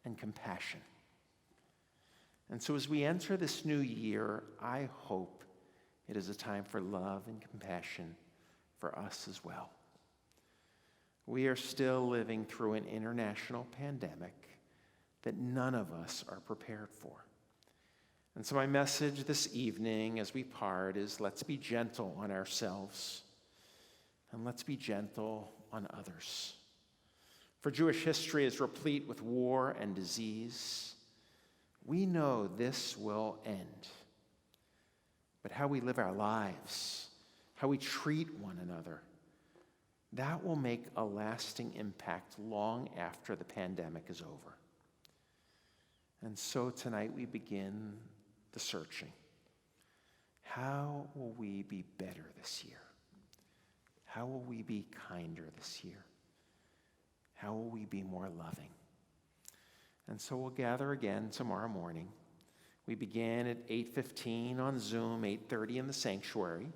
and compassion. And so as we enter this new year, I hope it is a time for love and compassion for us as well. We are still living through an international pandemic that none of us are prepared for. And so my message this evening as we part is let's be gentle on ourselves and let's be gentle on others. For Jewish history is replete with war and disease. We know this will end. But how we live our lives, how we treat one another, that will make a lasting impact long after the pandemic is over. And so tonight we begin the searching. How will we be better this year? How will we be kinder this year? How will we be more loving? And so we'll gather again tomorrow morning. We begin at 8:15 on Zoom, 8:30 in the sanctuary.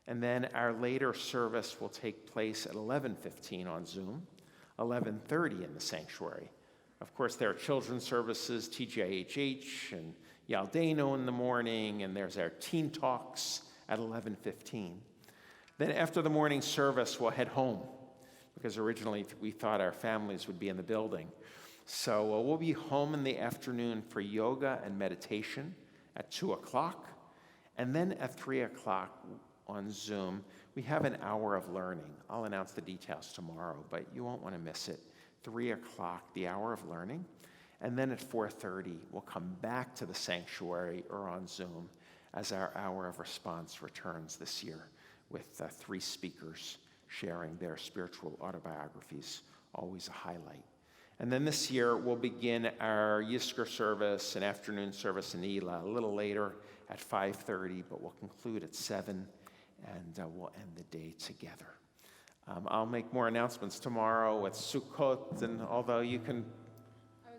And then our later service will take place at 11:15 on Zoom, 11:30 in the sanctuary. Of course, there are children's services, TGIHH and Yaldeno in the morning, and there's our teen talks at 11:15. Then after the morning service, we'll head home, because originally we thought our families would be in the building. So we'll be home in the afternoon for yoga and meditation at 2 o'clock. And then at 3 o'clock on Zoom, we have an hour of learning. I'll announce the details tomorrow, but you won't want to miss it. 3 o'clock, the hour of learning. And then at 4:30, we'll come back to the sanctuary or on Zoom as our hour of response returns this year with 3 speakers sharing their spiritual autobiographies, always a highlight. And then this year, we'll begin our Yizkor service and afternoon service in Ela a little later at 5:30, but we'll conclude at 7, and we'll end the day together. I'll make more announcements tomorrow with Sukkot, and although you can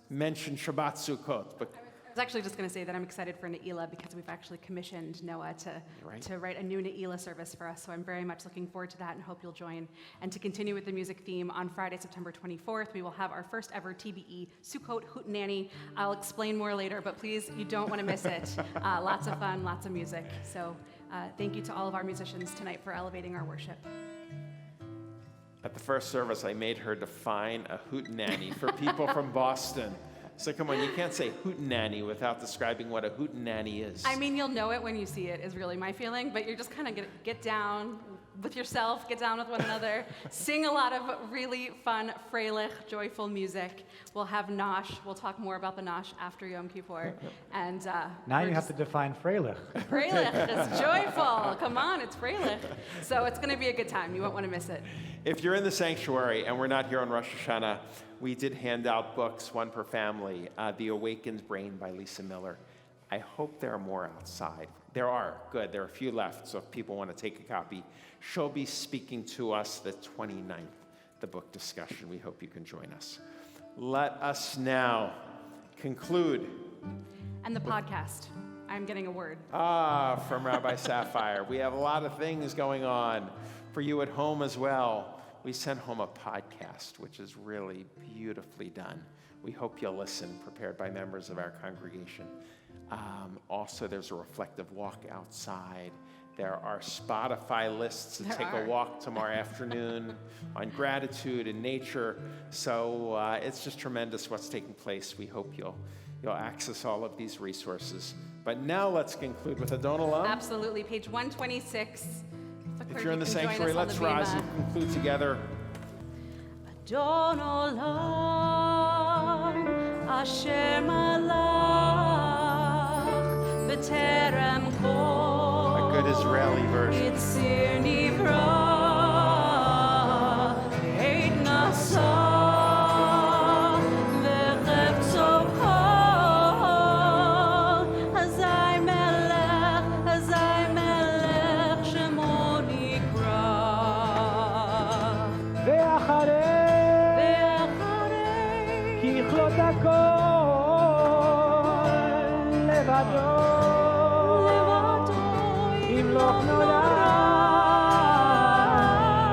mention Shabbat Sukkot, but I was actually just going to say that I'm excited for Ne'ilah because we've actually commissioned Noah to write a new Ne'ilah service for us. So I'm very much looking forward to that and hope you'll join. And to continue with the music theme, on Friday, September 24th, we will have our first ever TBE Sukkot Hootenanny. I'll explain more later, but please, you don't want to miss it. Lots of fun, lots of music. So thank you to all of our musicians tonight for elevating our worship. at the first service, I made her define a hootenanny for people from Boston. So come on, you can't say hootenanny without describing what a hootenanny is. I mean, you'll know it when you see it, is really my feeling, but you're just kind of get down with yourself, get down with one another, sing a lot of really fun, freilich, joyful music. We'll have nosh. We'll talk more about the nosh after Yom Kippur. And Now you have to define freilich. Freilich is joyful. Come on, it's freilich. So it's going to be a good time. You won't want to miss it. If you're in the sanctuary and we're not here on Rosh Hashanah, we did hand out books, one per family. The Awakened Brain by Lisa Miller. I hope there are more outside. There are, good. There are a few left, so if people want to take a copy. She'll be speaking to us the 29th, the book discussion. We hope you can join us. Let us now conclude. And the podcast. I'm getting a word. From Rabbi Sapphire. We have a lot of things going on for you at home as well. We sent home a podcast, which is really beautifully done. We hope you'll listen, prepared by members of our congregation. Also, there's a reflective walk outside. There are Spotify lists to take a walk tomorrow afternoon on gratitude and nature. So it's just tremendous what's taking place. We hope you'll access all of these resources. But now let's conclude with Adon Olam. Absolutely, page 126. If you're in the sanctuary, let's rise and conclude together. Adon Olam, Asher Malach, B'terem Kol. A good Israeli version. Yitzir Nivra, Eit Nasa, V'chefzo Kol, Hazai Melech, Shemo Nikra. ואחרי ככלות הכל לבדו ימלוך נורא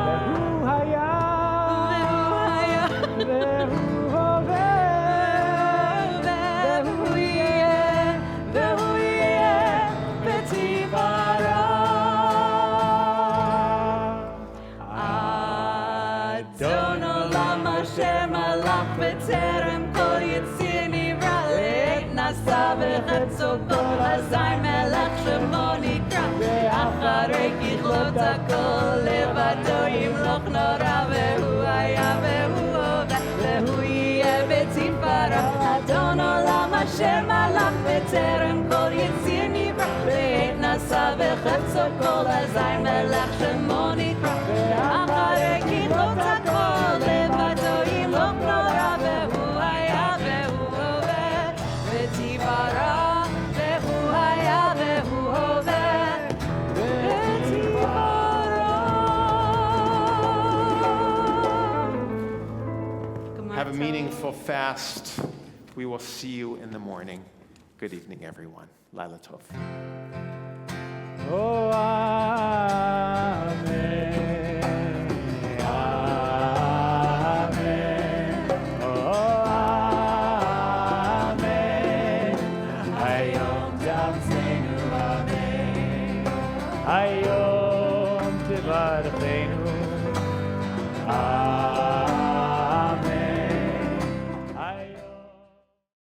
והוא היה והוא הווה והוא יהיה בתפארה. אדון עולם אשר מלך בטרם כל יציר נברא לעת נשא וחצו כל אזי מלך שמו נקרא ואחרי ככלות הכל לבדו ימלוך נורא והוא היה והוא הווה והוא יהיה בתפארה. אדון עולם אשר מלך בטרם כל יציר נברא לעת נשא וחצו כל אזי מלך שמו נקרא ואחרי ככלות הכל לבדו ימלוך נורא והוא היה והוא הווה בתפארה והוא היה והוא הווה בתפארה. Have a meaningful fast. We will see you in the morning. Good evening, everyone. Laila Tov. Oh,